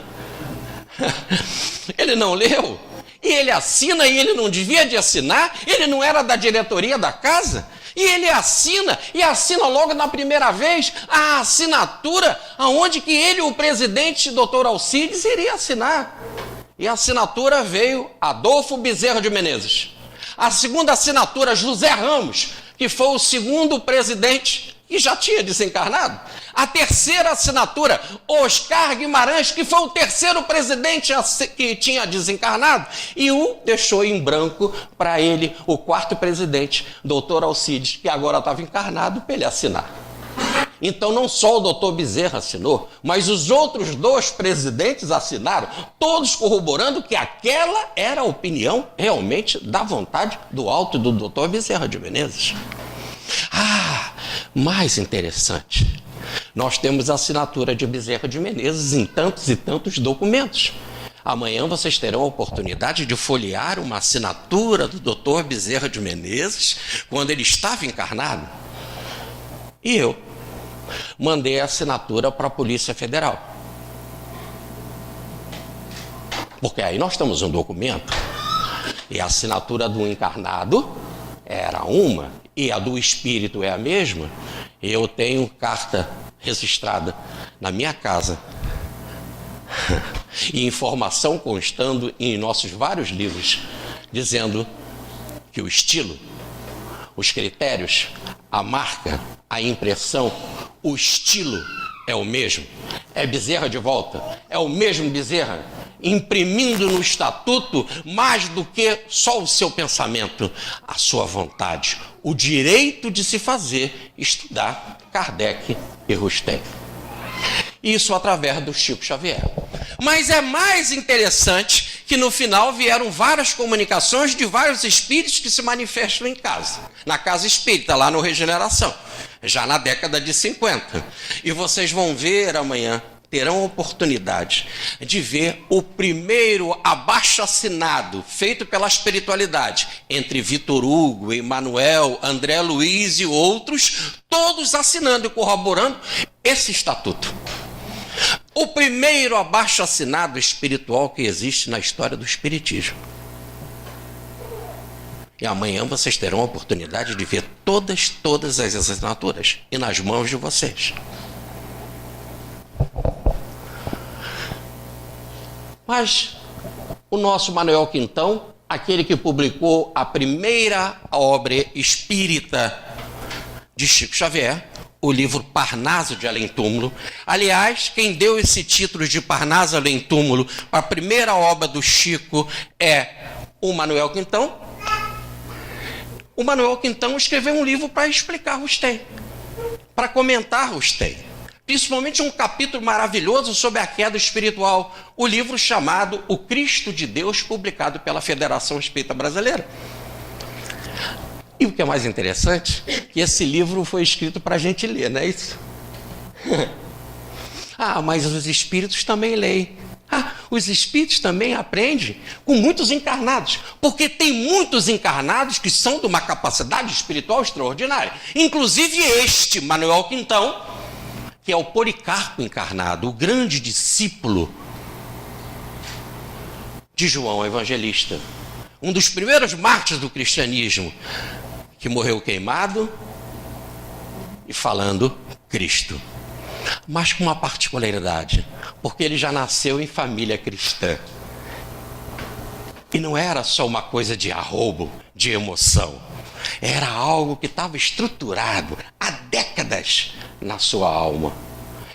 Ele não leu? E ele assina, e ele não devia de assinar? Ele não era da diretoria da casa? E ele assina, e assina logo na primeira vez a assinatura aonde que ele, o presidente, Dr. Alcides, iria assinar. E a assinatura veio Adolfo Bezerra de Menezes. A segunda assinatura, José Ramos, que foi o segundo presidente que já tinha desencarnado. A terceira assinatura, Oscar Guimarães, que foi o terceiro presidente que tinha desencarnado, e o deixou em branco para ele, o quarto presidente, doutor Alcides, que agora estava encarnado, para ele assinar. Então não só o doutor Bezerra assinou, mas os outros dois presidentes assinaram, todos corroborando que aquela era a opinião realmente da vontade do alto do doutor Bezerra de Menezes. Mais interessante, nós temos a assinatura de Bezerra de Menezes em tantos e tantos documentos. Amanhã vocês terão a oportunidade de folhear uma assinatura do doutor Bezerra de Menezes quando ele estava encarnado. E eu mandei a assinatura para a Polícia Federal. Porque aí nós temos um documento e a assinatura do encarnado era uma e a do espírito é a mesma. Eu tenho carta registrada na minha casa e informação constando em nossos vários livros, dizendo que o estilo, os critérios, a marca, a impressão, o estilo é o mesmo. É Bezerra de volta, é o mesmo Bezerra, imprimindo no estatuto mais do que só o seu pensamento, a sua vontade, o direito de se fazer estudar Kardec e Rustem. Isso através do Chico Xavier. Mas é mais interessante que no final vieram várias comunicações de vários espíritos que se manifestam em casa, na casa espírita, lá no Regeneração, já na década de 50. E vocês vão ver amanhã, terão a oportunidade de ver o primeiro abaixo-assinado feito pela espiritualidade, entre Vitor Hugo, Emmanuel, André Luiz e outros, todos assinando e corroborando esse estatuto. O primeiro abaixo-assinado espiritual que existe na história do espiritismo. E amanhã vocês terão a oportunidade de ver todas as assinaturas e nas mãos de vocês. Mas o nosso Manuel Quintão, aquele que publicou a primeira obra espírita de Chico Xavier, o livro Parnaso de Além-Túmulo. Aliás, quem deu esse título de Parnaso Além-Túmulo, a primeira obra do Chico é o Manuel Quintão. O Manuel Quintão escreveu um livro para explicar Rustem, para comentar Rustem. Principalmente um capítulo maravilhoso sobre a queda espiritual, o livro chamado O Cristo de Deus, publicado pela Federação Espírita Brasileira. E o que é mais interessante, que esse livro foi escrito para a gente ler, não é isso? Mas os espíritos também leem. Os espíritos também aprendem com muitos encarnados, porque tem muitos encarnados que são de uma capacidade espiritual extraordinária. Inclusive este, Manuel Quintão, que é o Policarpo encarnado, o grande discípulo de João Evangelista, um dos primeiros mártires do cristianismo, que morreu queimado e falando Cristo. Mas com uma particularidade, porque ele já nasceu em família cristã. E não era só uma coisa de arrobo, de emoção. Era algo que estava estruturado há décadas na sua alma.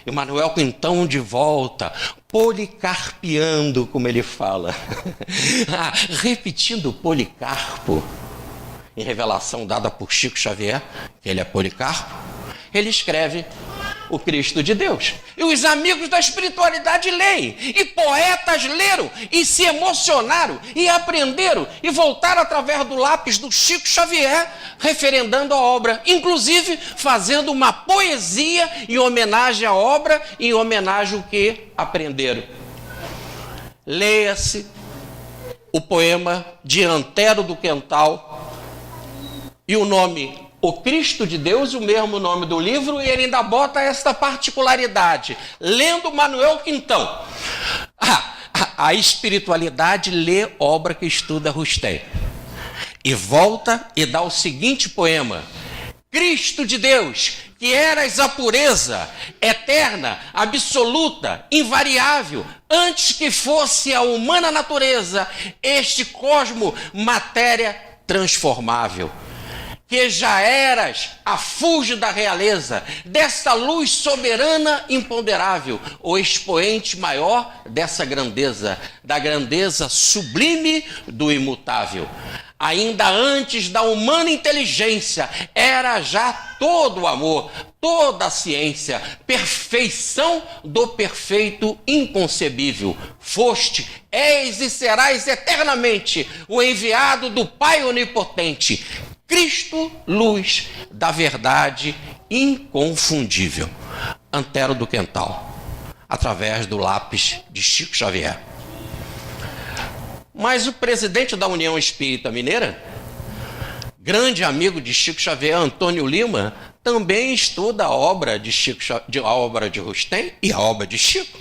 E Manuel Quintão de volta, policarpiando, como ele fala, repetindo Policarpo, em revelação dada por Chico Xavier, que ele é Policarpo, ele escreve o Cristo de Deus. E os amigos da espiritualidade leem, e poetas leram, e se emocionaram, e aprenderam, e voltaram através do lápis do Chico Xavier, referendando a obra, inclusive fazendo uma poesia em homenagem à obra, em homenagem ao que aprenderam. Leia-se o poema de Antero do Quental, e o nome O Cristo de Deus, o mesmo nome do livro, e ele ainda bota esta particularidade, lendo Manuel Quintão. A espiritualidade lê obra que estuda Rustem. E volta e dá o seguinte poema: Cristo de Deus, que eras a pureza, eterna, absoluta, invariável, antes que fosse a humana natureza, este cosmo, matéria transformável. que já eras a fulge da realeza, dessa luz soberana imponderável, o expoente maior dessa grandeza, da grandeza sublime do imutável. Ainda antes da humana inteligência, era já todo o amor, toda a ciência, perfeição do perfeito inconcebível. Foste, és e serás eternamente o enviado do Pai Onipotente, Cristo, luz da verdade inconfundível. Antero do Quental, através do lápis de Chico Xavier. Mas o presidente da União Espírita Mineira, grande amigo de Chico Xavier, Antônio Lima, também estuda a obra de a obra de Rustem e a obra de Chico.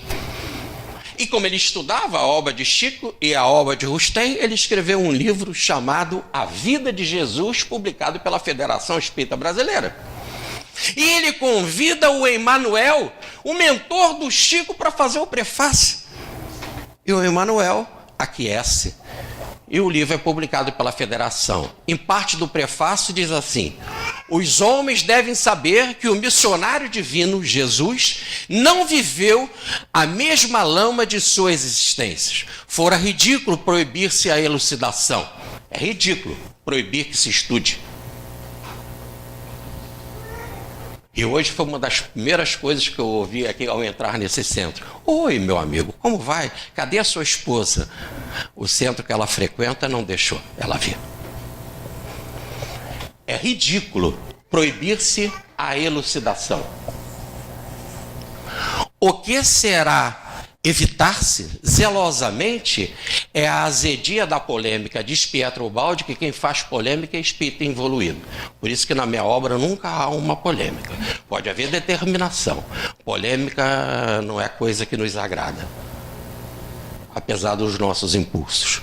E como ele estudava a obra de Chico e a obra de Rustem, ele escreveu um livro chamado A Vida de Jesus, publicado pela Federação Espírita Brasileira. E ele convida o Emmanuel, o mentor do Chico, para fazer o prefácio. E o Emmanuel aquece. E o livro é publicado pela Federação. Em parte do prefácio diz assim: os homens devem saber que o missionário divino, Jesus, não viveu a mesma lama de suas existências. Fora ridículo proibir-se a elucidação. É ridículo proibir que se estude. E hoje foi uma das primeiras coisas que eu ouvi aqui ao entrar nesse centro. Oi, meu amigo, como vai? Cadê a sua esposa? O centro que ela frequenta não deixou ela vir. É ridículo proibir-se a elucidação. O que será evitar-se zelosamente é a azedia da polêmica. Diz Pietro Baldi que quem faz polêmica é espírito involuído. Por isso que na minha obra nunca há uma polêmica. Pode haver determinação. Polêmica não é coisa que nos agrada, apesar dos nossos impulsos.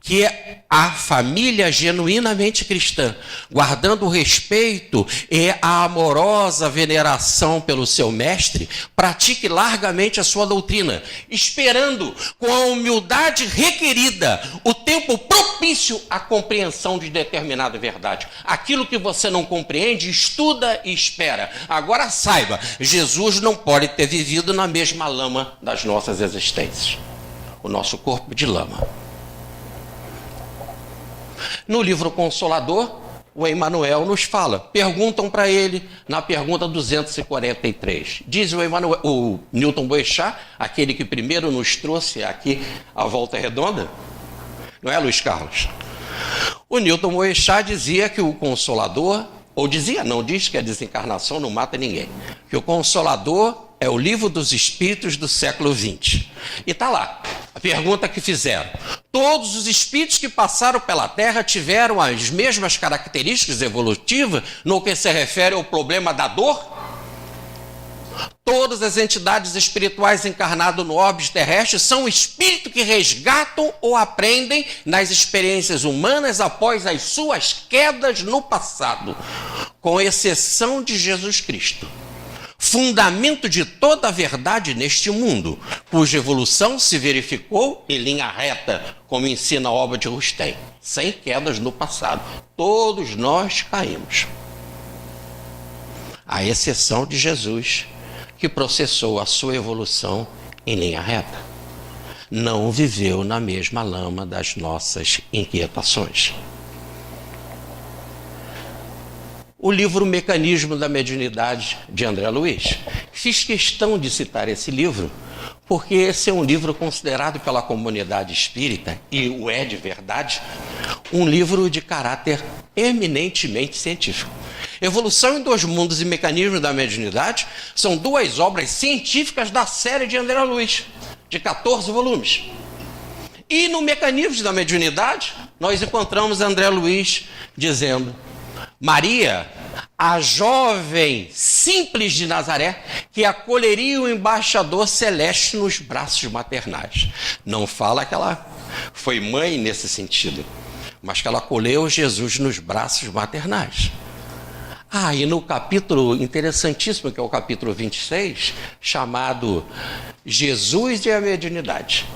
Que a família genuinamente cristã, guardando o respeito e a amorosa veneração pelo seu mestre, pratique largamente a sua doutrina, esperando com a humildade requerida o tempo propício à compreensão de determinada verdade. Aquilo que você não compreende, estuda e espera. Agora saiba, Jesus não pode ter vivido na mesma lama das nossas existências. O nosso corpo de lama. No livro Consolador, o Emmanuel nos fala, perguntam para ele na pergunta 243. Diz o Newton Boechat, aquele que primeiro nos trouxe aqui a Volta Redonda, não é, Luiz Carlos? O Newton Boechat dizia que o Consolador, ou dizia, não diz que a desencarnação não mata ninguém, que o Consolador é o livro dos espíritos do século XX. E está lá, a pergunta que fizeram. Todos os espíritos que passaram pela Terra tiveram as mesmas características evolutivas no que se refere ao problema da dor? Todas as entidades espirituais encarnadas no orbe terrestre são espíritos que resgatam ou aprendem nas experiências humanas após as suas quedas no passado, com exceção de Jesus Cristo, fundamento de toda a verdade neste mundo, cuja evolução se verificou em linha reta, como ensina a obra de Rustem, sem quedas no passado. Todos nós caímos, à exceção de Jesus, que processou a sua evolução em linha reta. Não viveu na mesma lama das nossas inquietações. O livro Mecanismo da Mediunidade, de André Luiz. Fiz questão de citar esse livro, porque esse é um livro considerado pela comunidade espírita, e o é de verdade, um livro de caráter eminentemente científico. Evolução em Dois Mundos e Mecanismo da Mediunidade são duas obras científicas da série de André Luiz, de 14 volumes. E no Mecanismo da Mediunidade, nós encontramos André Luiz dizendo: Maria, a jovem simples de Nazaré, que acolheria o embaixador celeste nos braços maternais. Não fala que ela foi mãe nesse sentido, mas que ela acolheu Jesus nos braços maternais. E no capítulo interessantíssimo, que é o capítulo 26, chamado Jesus e a Mediunidade,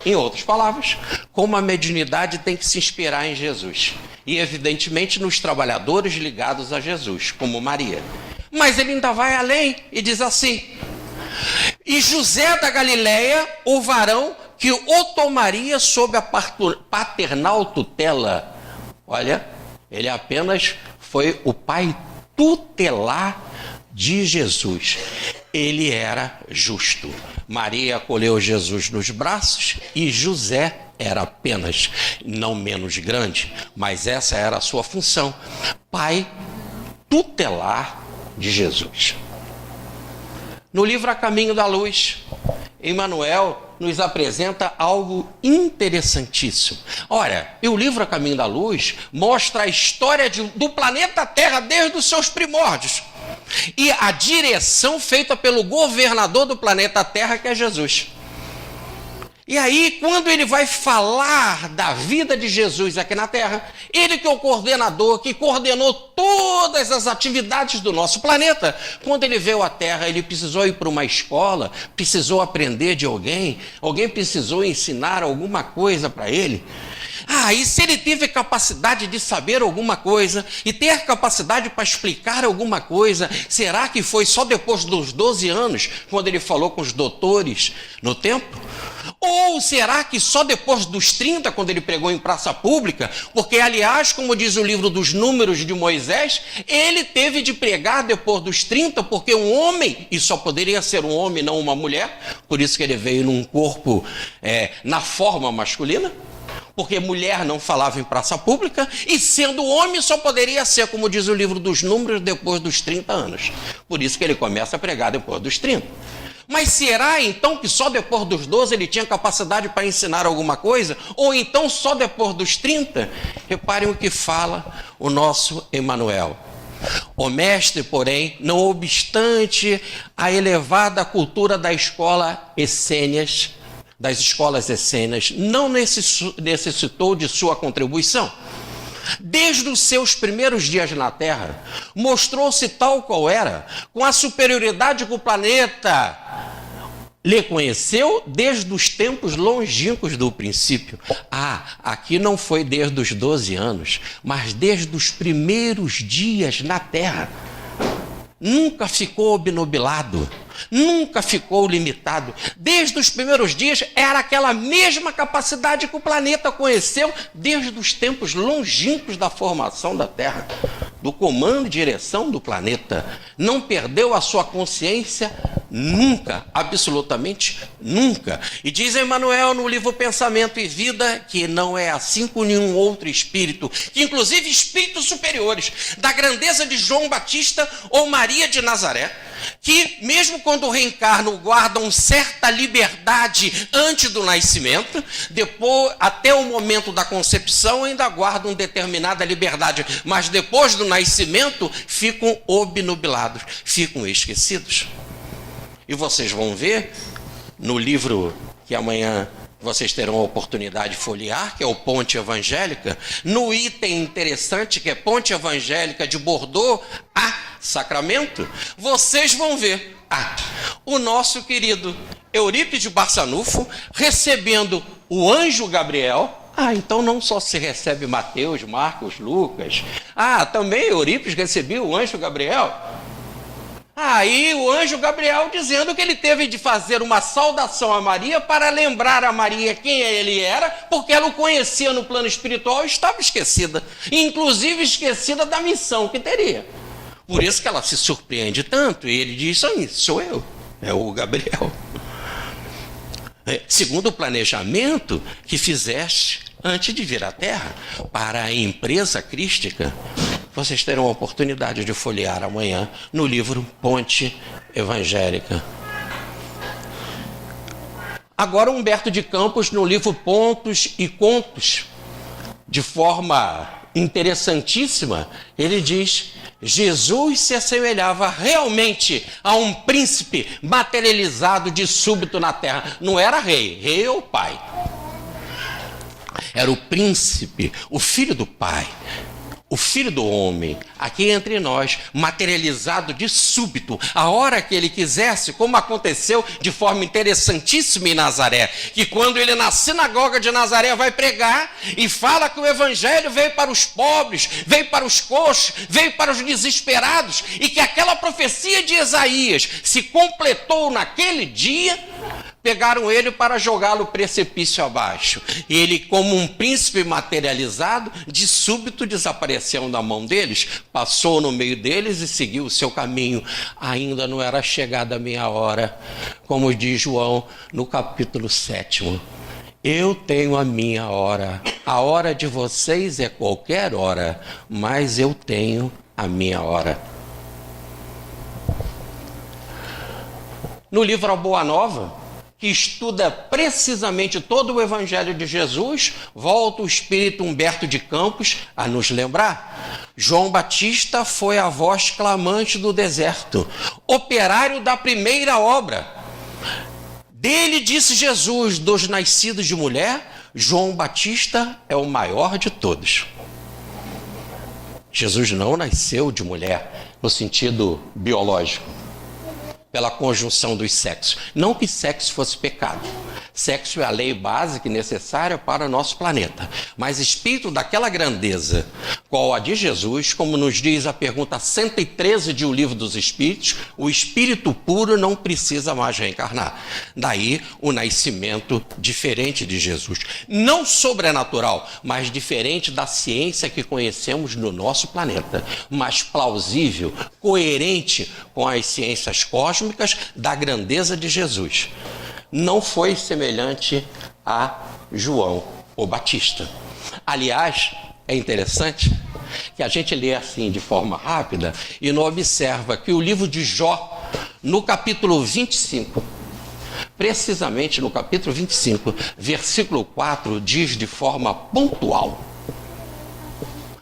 Em outras palavras, como a mediunidade tem que se inspirar em Jesus. E, evidentemente, nos trabalhadores ligados a Jesus, como Maria. Mas ele ainda vai além e diz assim: e José da Galileia, o varão que o tomaria sob a paternal tutela. Olha, ele apenas foi o pai tutelar de Jesus. Ele era justo. Maria acolheu Jesus nos braços e José era apenas, não menos grande, mas essa era a sua função, pai tutelar de Jesus. No livro A Caminho da Luz, Emmanuel nos apresenta algo interessantíssimo. Ora, o livro A Caminho da Luz mostra a história do planeta Terra desde os seus primórdios. E a direção feita pelo governador do planeta Terra, que é Jesus. E aí, quando ele vai falar da vida de Jesus aqui na Terra, ele que é o coordenador, que coordenou todas as atividades do nosso planeta, quando ele veio à Terra, ele precisou ir para uma escola, precisou aprender de alguém precisou ensinar alguma coisa para ele. E se ele teve capacidade de saber alguma coisa e ter capacidade para explicar alguma coisa, será que foi só depois dos 12 anos, quando ele falou com os doutores no templo? Ou será que só depois dos 30, quando ele pregou em praça pública? Porque, aliás, como diz o livro dos Números de Moisés, ele teve de pregar depois dos 30, porque um homem, e só poderia ser um homem, não uma mulher, por isso que ele veio num corpo, na forma masculina, porque mulher não falava em praça pública, e sendo homem só poderia ser, como diz o livro dos Números, depois dos 30 anos. Por isso que ele começa a pregar depois dos 30. Mas será então que só depois dos 12 ele tinha capacidade para ensinar alguma coisa? Ou então só depois dos 30? Reparem o que fala o nosso Emmanuel. O mestre, porém, não obstante a elevada cultura da escola essênias, das escolas essênias, não necessitou de sua contribuição. Desde os seus primeiros dias na Terra, mostrou-se tal qual era, com a superioridade que o planeta lhe conheceu desde os tempos longínquos do princípio. Aqui não foi desde os 12 anos, mas desde os primeiros dias na Terra. Nunca ficou obnubilado, nunca ficou limitado. Desde os primeiros dias era aquela mesma capacidade que o planeta conheceu desde os tempos longínquos da formação da Terra, do comando e direção do planeta. Não perdeu a sua consciência nunca, absolutamente nunca. E diz Emmanuel no livro Pensamento e Vida que não é assim com nenhum outro espírito, que inclusive espíritos superiores, da grandeza de João Batista ou Maria de Nazaré, que mesmo quando reencarnam guardam certa liberdade antes do nascimento, depois, até o momento da concepção ainda guardam determinada liberdade, mas depois do nascimento ficam obnubilados, ficam esquecidos. E vocês vão ver no livro que amanhã vocês terão a oportunidade de folhear, que é o Ponte Evangélica, no item interessante que é Ponte Evangélica de Bordeaux a Sacramento, vocês vão ver o nosso querido Eurípides Barçanufo recebendo o anjo Gabriel. Então não só se recebe Mateus, Marcos, Lucas. Também Eurípides recebeu o anjo Gabriel. Aí o anjo Gabriel dizendo que ele teve de fazer uma saudação a Maria para lembrar a Maria quem ele era, porque ela o conhecia no plano espiritual e estava esquecida, inclusive esquecida da missão que teria. Por isso que ela se surpreende tanto, e ele diz: sou eu, é o Gabriel. Segundo o planejamento que fizeste antes de vir à Terra, para a empresa crística. Vocês terão a oportunidade de folhear amanhã no livro Ponte Evangélica. Agora Humberto de Campos, no livro Pontos e Contos, de forma interessantíssima, ele diz: Jesus se assemelhava realmente a um príncipe materializado de súbito na terra. Não era rei, rei é o pai. Era o príncipe, o filho do pai, o Filho do Homem, aqui entre nós, materializado de súbito, a hora que ele quisesse, como aconteceu de forma interessantíssima em Nazaré, que quando ele na sinagoga de Nazaré vai pregar e fala que o evangelho veio para os pobres, veio para os coxos, veio para os desesperados, e que aquela profecia de Isaías se completou naquele dia, pegaram ele para jogá-lo precipício abaixo. E ele, como um príncipe materializado, de súbito desapareceu da mão deles, passou no meio deles e seguiu o seu caminho. Ainda não era chegada a minha hora, como diz João no capítulo 7. Eu tenho a minha hora. A hora de vocês é qualquer hora, mas eu tenho a minha hora. No livro A Boa Nova, que estuda precisamente todo o Evangelho de Jesus, volta o espírito Humberto de Campos a nos lembrar. João Batista foi a voz clamante do deserto, operário da primeira obra. Dele disse Jesus: dos nascidos de mulher, João Batista é o maior de todos. Jesus não nasceu de mulher no sentido biológico, pela conjunção dos sexos. Não que sexo fosse pecado. Sexo é a lei básica e necessária para o nosso planeta. Mas espírito daquela grandeza, qual a de Jesus, como nos diz a pergunta 113 de O Livro dos Espíritos, o espírito puro não precisa mais reencarnar. Daí o nascimento diferente de Jesus. Não sobrenatural, mas diferente da ciência que conhecemos no nosso planeta. Mas plausível, coerente com as ciências cósmicas da grandeza de Jesus. Não foi semelhante a João o Batista. Aliás, é interessante que a gente lê assim de forma rápida e não observa que o livro de Jó, no capítulo 25, precisamente no capítulo 25, versículo 4, diz de forma pontual: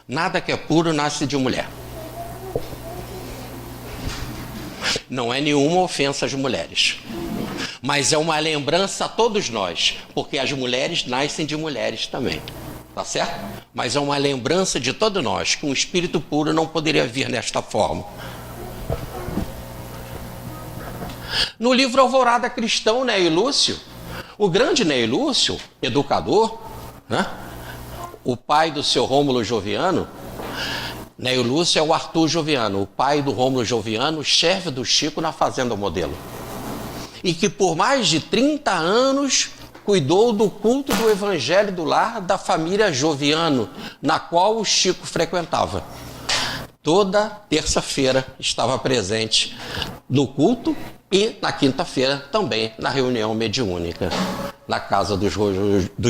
nada que é puro nasce de mulher. Não é nenhuma ofensa às mulheres, mas é uma lembrança a todos nós, porque as mulheres nascem de mulheres também, tá certo? Mas é uma lembrança de todos nós, que um espírito puro não poderia vir nesta forma. No livro Alvorada Cristão, Ney Lúcio, o grande Ney Lúcio, educador, né? O pai do seu Rômulo Joviano, Ney Lúcio é o Arthur Joviano, o pai do Rômulo Joviano, chefe do Chico na Fazenda Modelo. E que por mais de 30 anos cuidou do culto do Evangelho do Lar da família Joviano, na qual o Chico frequentava. Toda terça-feira estava presente no culto e na quinta-feira também na reunião mediúnica, na casa dos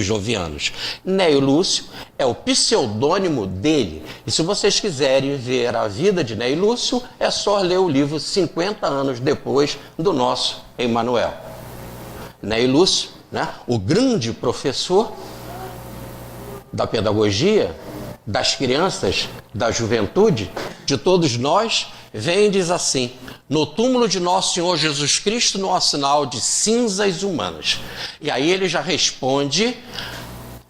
Jovianos. Ney Lúcio é o pseudônimo dele. E se vocês quiserem ver a vida de Ney Lúcio, é só ler o livro 50 anos depois do nosso Emmanuel. Ney Lúcio, né, o grande professor da pedagogia, das crianças, da juventude, de todos nós, vem e diz assim: no túmulo de nosso Senhor Jesus Cristo não há sinal de cinzas humanas. E aí ele já responde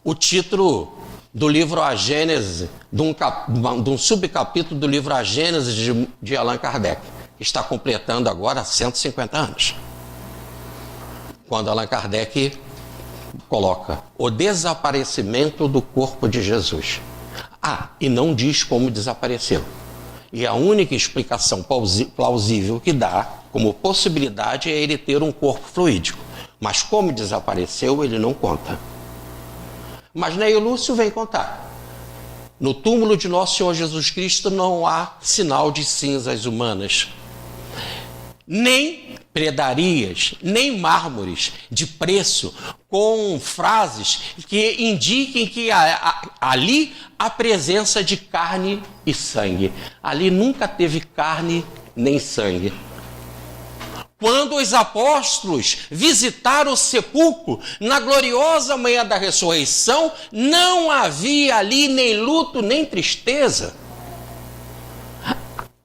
o título do livro A Gênese, de um subcapítulo do livro A Gênese de Allan Kardec, que está completando agora 150 anos. Quando Allan Kardec coloca o desaparecimento do corpo de Jesus. E não diz como desapareceu. E a única explicação plausível que dá como possibilidade é ele ter um corpo fluídico. Mas como desapareceu, ele não conta. Mas Ney Lúcio vem contar. No túmulo de nosso Senhor Jesus Cristo não há sinal de cinzas humanas, nem predarias, nem mármores de preço, com frases que indiquem que ali há presença de carne e sangue. Ali nunca teve carne nem sangue. Quando os apóstolos visitaram o sepulcro na gloriosa manhã da ressurreição, não havia ali nem luto nem tristeza.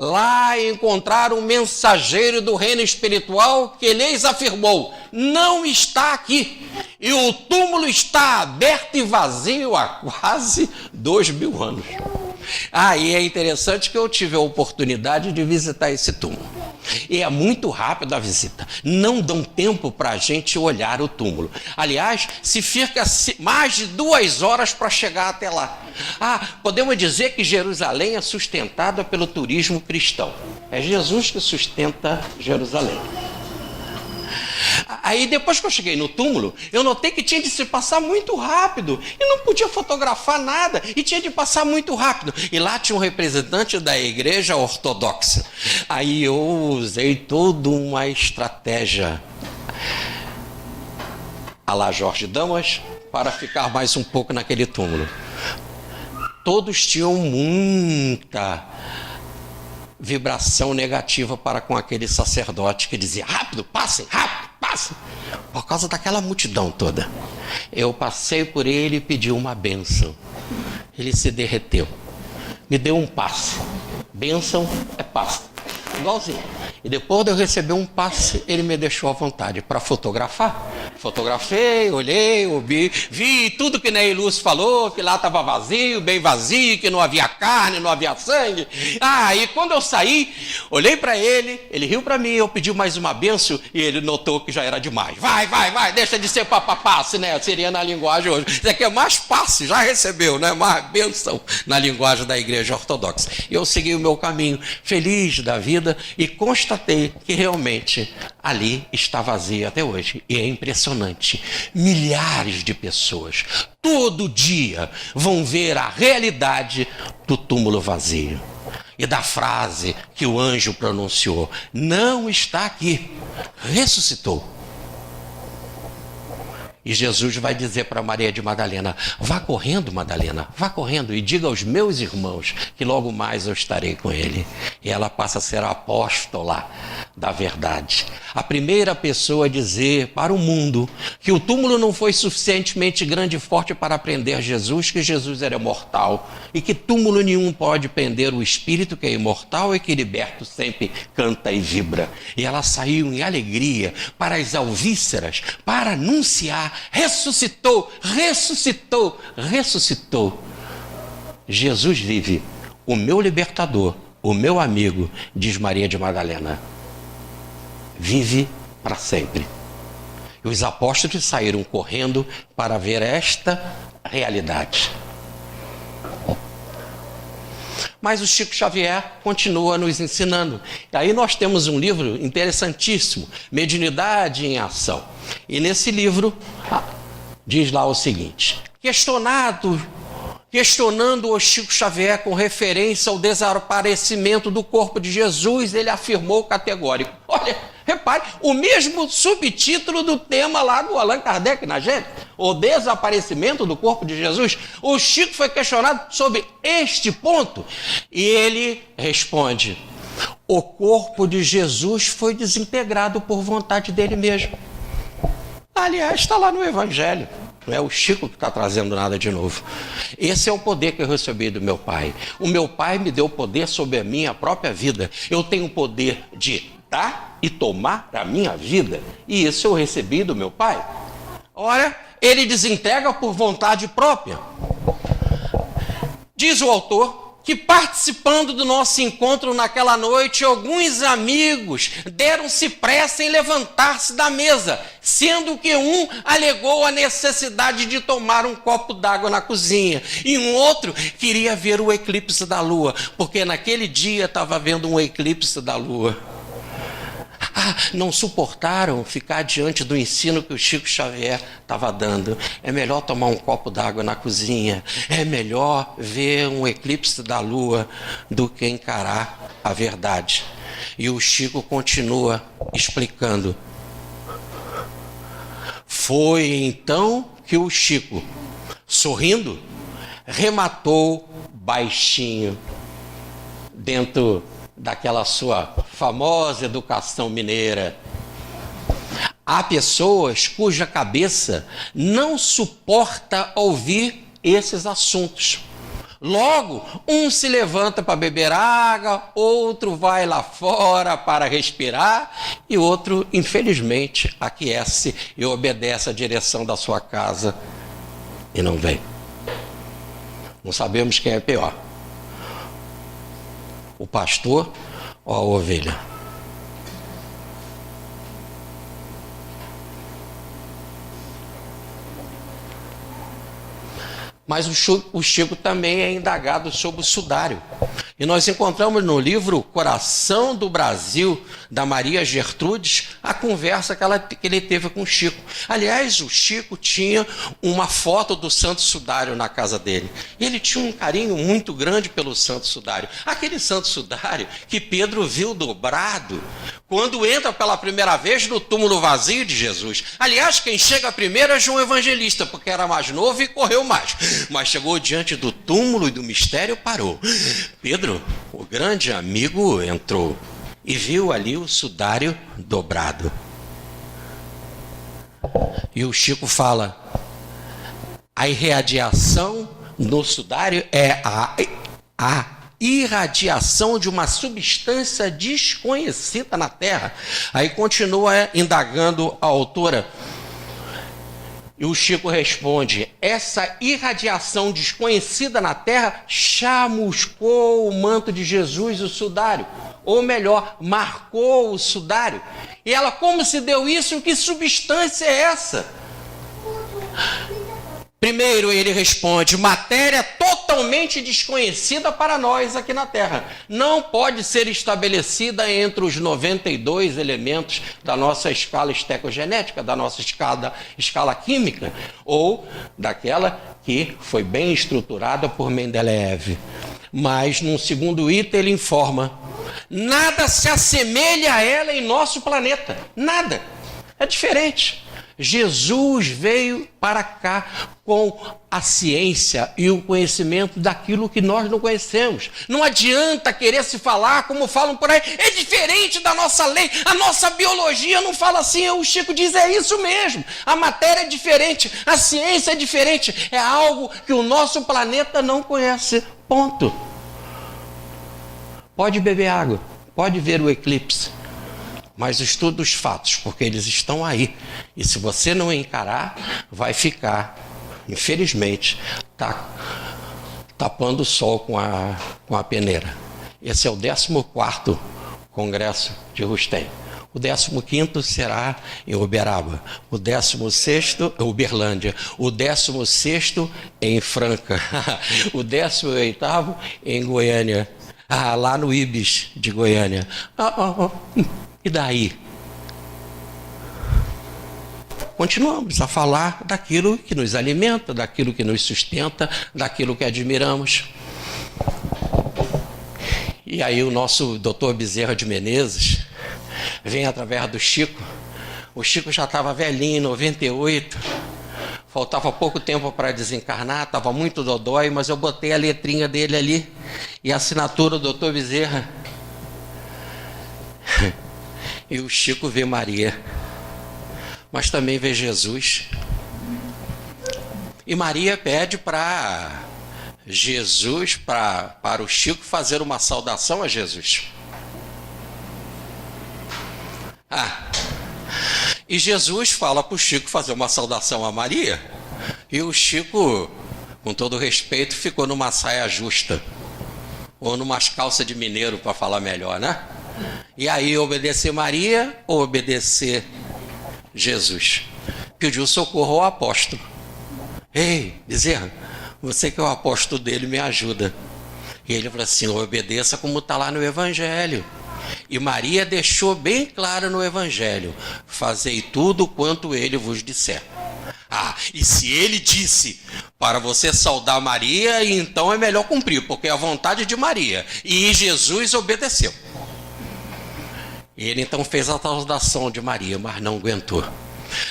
Lá encontraram um mensageiro do reino espiritual que lhes afirmou: não está aqui. E o túmulo está aberto e vazio há quase 2000 anos. E é interessante que eu tive a oportunidade de visitar esse túmulo. E é muito rápido a visita. Não dão tempo para a gente olhar o túmulo. Aliás, se fica mais de 2 horas para chegar até lá. Podemos dizer que Jerusalém é sustentada pelo turismo cristão. É Jesus que sustenta Jerusalém. Aí depois que eu cheguei no túmulo, eu notei que tinha de se passar muito rápido. E não podia fotografar nada. E tinha de passar muito rápido. E lá tinha um representante da igreja ortodoxa. Aí eu usei toda uma estratégia à la Jorge Damas para ficar mais um pouco naquele túmulo. Todos tinham muita vibração negativa para com aquele sacerdote que dizia: rápido, passem, por causa daquela multidão toda. Eu passei por ele e pedi uma bênção. Ele se derreteu, me deu um passe. Bênção é passe, igualzinho. E depois de eu receber um passe, ele me deixou à vontade para fotografar. Fotografei, olhei, vi tudo que Ney Lúcio falou, que lá estava vazio, bem vazio, que não havia carne, não havia sangue. E quando eu saí, olhei para ele riu para mim, eu pedi mais uma bênção e ele notou que já era demais. Vai, deixa de ser passe, né? Seria na linguagem hoje. Isso aqui é mais passe, já recebeu, né? Mais bênção na linguagem da igreja ortodoxa. E eu segui o meu caminho, feliz da vida, e constatei que realmente ali está vazio até hoje. E é impressionante. Milhares de pessoas todo dia vão ver a realidade do túmulo vazio. E da frase que o anjo pronunciou: não está aqui, ressuscitou. E Jesus vai dizer para Maria de Madalena: vá correndo, Madalena, vá correndo e diga aos meus irmãos que logo mais eu estarei com ele. E ela passa a ser a apóstola da verdade. A primeira pessoa a dizer para o mundo que o túmulo não foi suficientemente grande e forte para prender Jesus, que Jesus era mortal e que túmulo nenhum pode prender o espírito que é imortal e que liberto sempre canta e vibra. E ela saiu em alegria para as alvíceras para anunciar: ressuscitou, ressuscitou, ressuscitou. Jesus vive, o meu libertador, o meu amigo, diz Maria de Madalena, vive para sempre. E os apóstolos saíram correndo para ver esta realidade. Mas o Chico Xavier continua nos ensinando. E aí nós temos um livro interessantíssimo, Mediunidade em Ação. E nesse livro diz lá o seguinte: questionando o Chico Xavier com referência ao desaparecimento do corpo de Jesus, ele afirmou categórico. Olha, repare, o mesmo subtítulo do tema lá do Allan Kardec na Gênesis, o desaparecimento do corpo de Jesus. O Chico foi questionado sobre este ponto e ele responde: o corpo de Jesus foi desintegrado por vontade dele mesmo. Aliás, está lá no Evangelho. Não é o Chico que está trazendo nada de novo. Esse é o poder que eu recebi do meu pai. O meu pai me deu poder sobre a minha própria vida. Eu tenho o poder de dar e tomar a minha vida. E isso eu recebi do meu pai. Ora, ele desintegra por vontade própria. Diz o autor que, participando do nosso encontro naquela noite, alguns amigos deram-se pressa em levantar-se da mesa, sendo que um alegou a necessidade de tomar um copo d'água na cozinha e um outro queria ver o eclipse da lua, porque naquele dia estava havendo um eclipse da lua. Não suportaram ficar diante do ensino que o Chico Xavier estava dando. É melhor tomar um copo d'água na cozinha, é melhor ver um eclipse da lua do que encarar a verdade. E o Chico continua explicando. Foi então que o Chico, sorrindo, rematou baixinho dentro daquela sua famosa educação mineira. Há pessoas cuja cabeça não suporta ouvir esses assuntos. Logo, um se levanta para beber água, outro vai lá fora para respirar e outro, infelizmente, aquece e obedece à direção da sua casa e não vem. Não sabemos quem é pior. o pastor ou a ovelha? Mas o Chico também é indagado sobre o sudário. E nós encontramos no livro Coração do Brasil, da Maria Gertrudes, a conversa que ele teve com o Chico. Aliás, o Chico tinha uma foto do Santo Sudário na casa dele. E ele tinha um carinho muito grande pelo Santo Sudário. Aquele Santo Sudário que Pedro viu dobrado quando entra pela primeira vez no túmulo vazio de Jesus. Aliás, quem chega primeiro é João Evangelista, porque era mais novo e correu mais. Mas chegou diante do túmulo e do mistério, parou. Pedro, o grande amigo, entrou e viu ali o sudário dobrado. E o Chico fala: a irradiação no sudário é a irradiação de uma substância desconhecida na Terra. Aí continua indagando a autora. E o Chico responde: essa irradiação desconhecida na Terra chamuscou o manto de Jesus, o sudário. Ou melhor, marcou o sudário. E ela: como se deu isso? Que substância é essa? Primeiro ele responde: matéria totalmente desconhecida para nós aqui na Terra. Não pode ser estabelecida entre os 92 elementos da nossa escala estequogenética, da nossa escala química, ou daquela que foi bem estruturada por Mendeleev. Mas, num segundo item, ele informa: nada se assemelha a ela em nosso planeta. Nada. É diferente. Jesus veio para cá com a ciência e o conhecimento daquilo que nós não conhecemos. Não adianta querer se falar como falam por aí. É diferente da nossa lei. A nossa biologia não fala assim. O Chico diz: é isso mesmo. A matéria é diferente. A ciência é diferente. É algo que o nosso planeta não conhece. Ponto. Pode beber água. Pode ver o eclipse. Mas estuda os fatos, porque eles estão aí. E se você não encarar, vai ficar, infelizmente, tapando o sol com a peneira. Esse é o 14º Congresso de Rustem. O 15º será em Uberaba. O 16º em Uberlândia. O 16º em Franca. O 18º em Goiânia. Lá no Ibis de Goiânia. E daí? Continuamos a falar daquilo que nos alimenta, daquilo que nos sustenta, daquilo que admiramos. E aí o nosso doutor Bezerra de Menezes vem através do Chico. O Chico já estava velhinho, em 98. Faltava pouco tempo para desencarnar, estava muito dodói, mas eu botei a letrinha dele ali e a assinatura do doutor Bezerra. E o Chico vê Maria, mas também vê Jesus. E Maria pede para Jesus, para o Chico fazer uma saudação a Jesus. E Jesus fala para o Chico fazer uma saudação a Maria. E o Chico, com todo respeito, ficou numa saia justa. Ou numas calças de mineiro, para falar melhor, né? E aí, obedecer Maria ou obedecer Jesus? Pediu socorro ao apóstolo. Ei, Bezerra, você que é o apóstolo dele, me ajuda. E ele falou assim: obedeça como está lá no Evangelho. E Maria deixou bem claro no Evangelho: fazei tudo quanto ele vos disser. E se ele disse para você saudar Maria, então é melhor cumprir, porque é a vontade de Maria. E Jesus obedeceu. Ele então fez a saudação de Maria, mas não aguentou.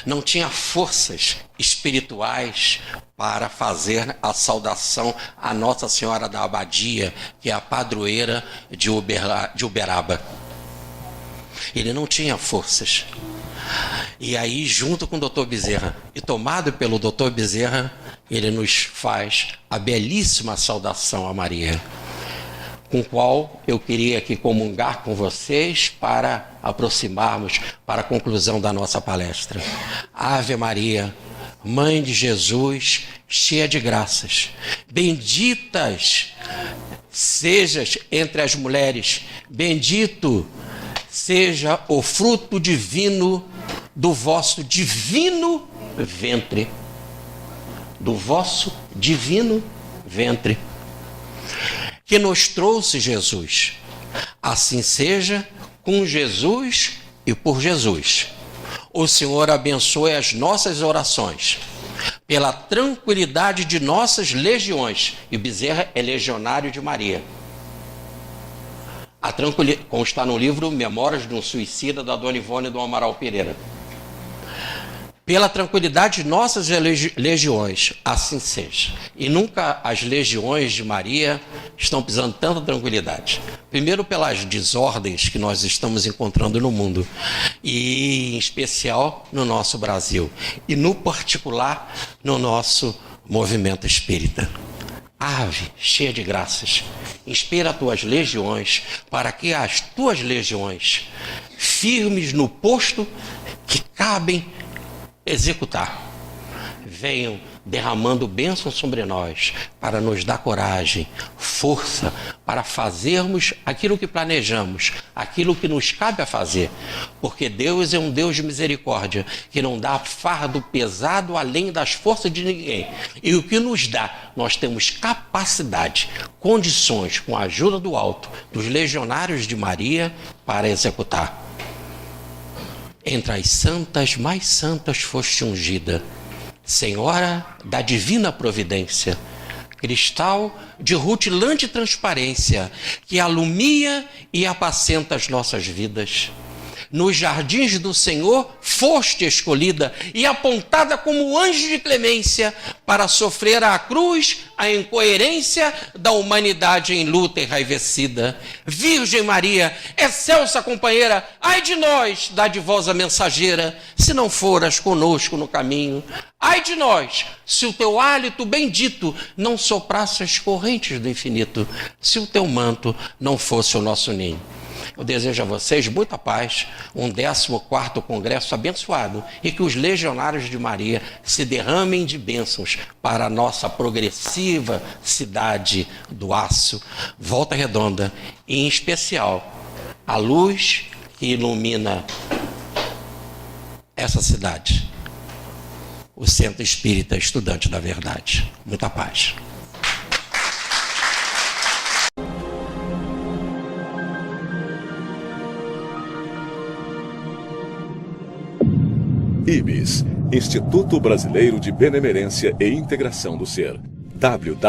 Não tinha forças espirituais para fazer a saudação à Nossa Senhora da Abadia, que é a padroeira de Uberaba. Ele não tinha forças. E aí, junto com o doutor Bezerra, e tomado pelo doutor Bezerra, ele nos faz a belíssima saudação a Maria, com qual eu queria aqui comungar com vocês para aproximarmos para a conclusão da nossa palestra. Ave Maria, Mãe de Jesus, cheia de graças, benditas sejas entre as mulheres, bendito seja o fruto divino do vosso divino ventre. Do vosso divino ventre. Que nos trouxe Jesus. Assim seja com Jesus e por Jesus. O Senhor abençoe as nossas orações, pela tranquilidade de nossas legiões. E Bezerra é legionário de Maria. A tranquilidade consta no livro Memórias de um Suicida, da Dona Ivone do Amaral Pereira. Pela tranquilidade de nossas legiões, assim seja. E nunca as legiões de Maria estão pisando tanta tranquilidade. Primeiro pelas desordens que nós estamos encontrando no mundo, e em especial no nosso Brasil, e no particular no nosso movimento espírita. Ave, cheia de graças, inspira as tuas legiões, para que as tuas legiões, firmes no posto que cabem executar, venham derramando bênçãos sobre nós, para nos dar coragem, força, para fazermos aquilo que planejamos, aquilo que nos cabe a fazer, porque Deus é um Deus de misericórdia, que não dá fardo pesado além das forças de ninguém, e o que nos dá, nós temos capacidade, condições, com a ajuda do alto, dos legionários de Maria, para executar. Entre as santas, mais santas foste ungida, Senhora da divina providência, cristal de rutilante transparência, que alumia e apacenta as nossas vidas. Nos jardins do Senhor foste escolhida e apontada como anjo de clemência para sofrer à cruz a incoerência da humanidade em luta enraivecida. Virgem Maria, excelsa companheira, ai de nós, dadivosa mensageira, se não foras conosco no caminho. Ai de nós, se o teu hálito bendito não soprasse as correntes do infinito, se o teu manto não fosse o nosso ninho. Eu desejo a vocês muita paz, um 14º Congresso abençoado, e que os legionários de Maria se derramem de bênçãos para a nossa progressiva cidade do aço, Volta Redonda, e em especial a luz que ilumina essa cidade, o Centro Espírita Estudante da Verdade. Muita paz. IBS, Instituto Brasileiro de Benemerência e Integração do Ser. www.ibis.org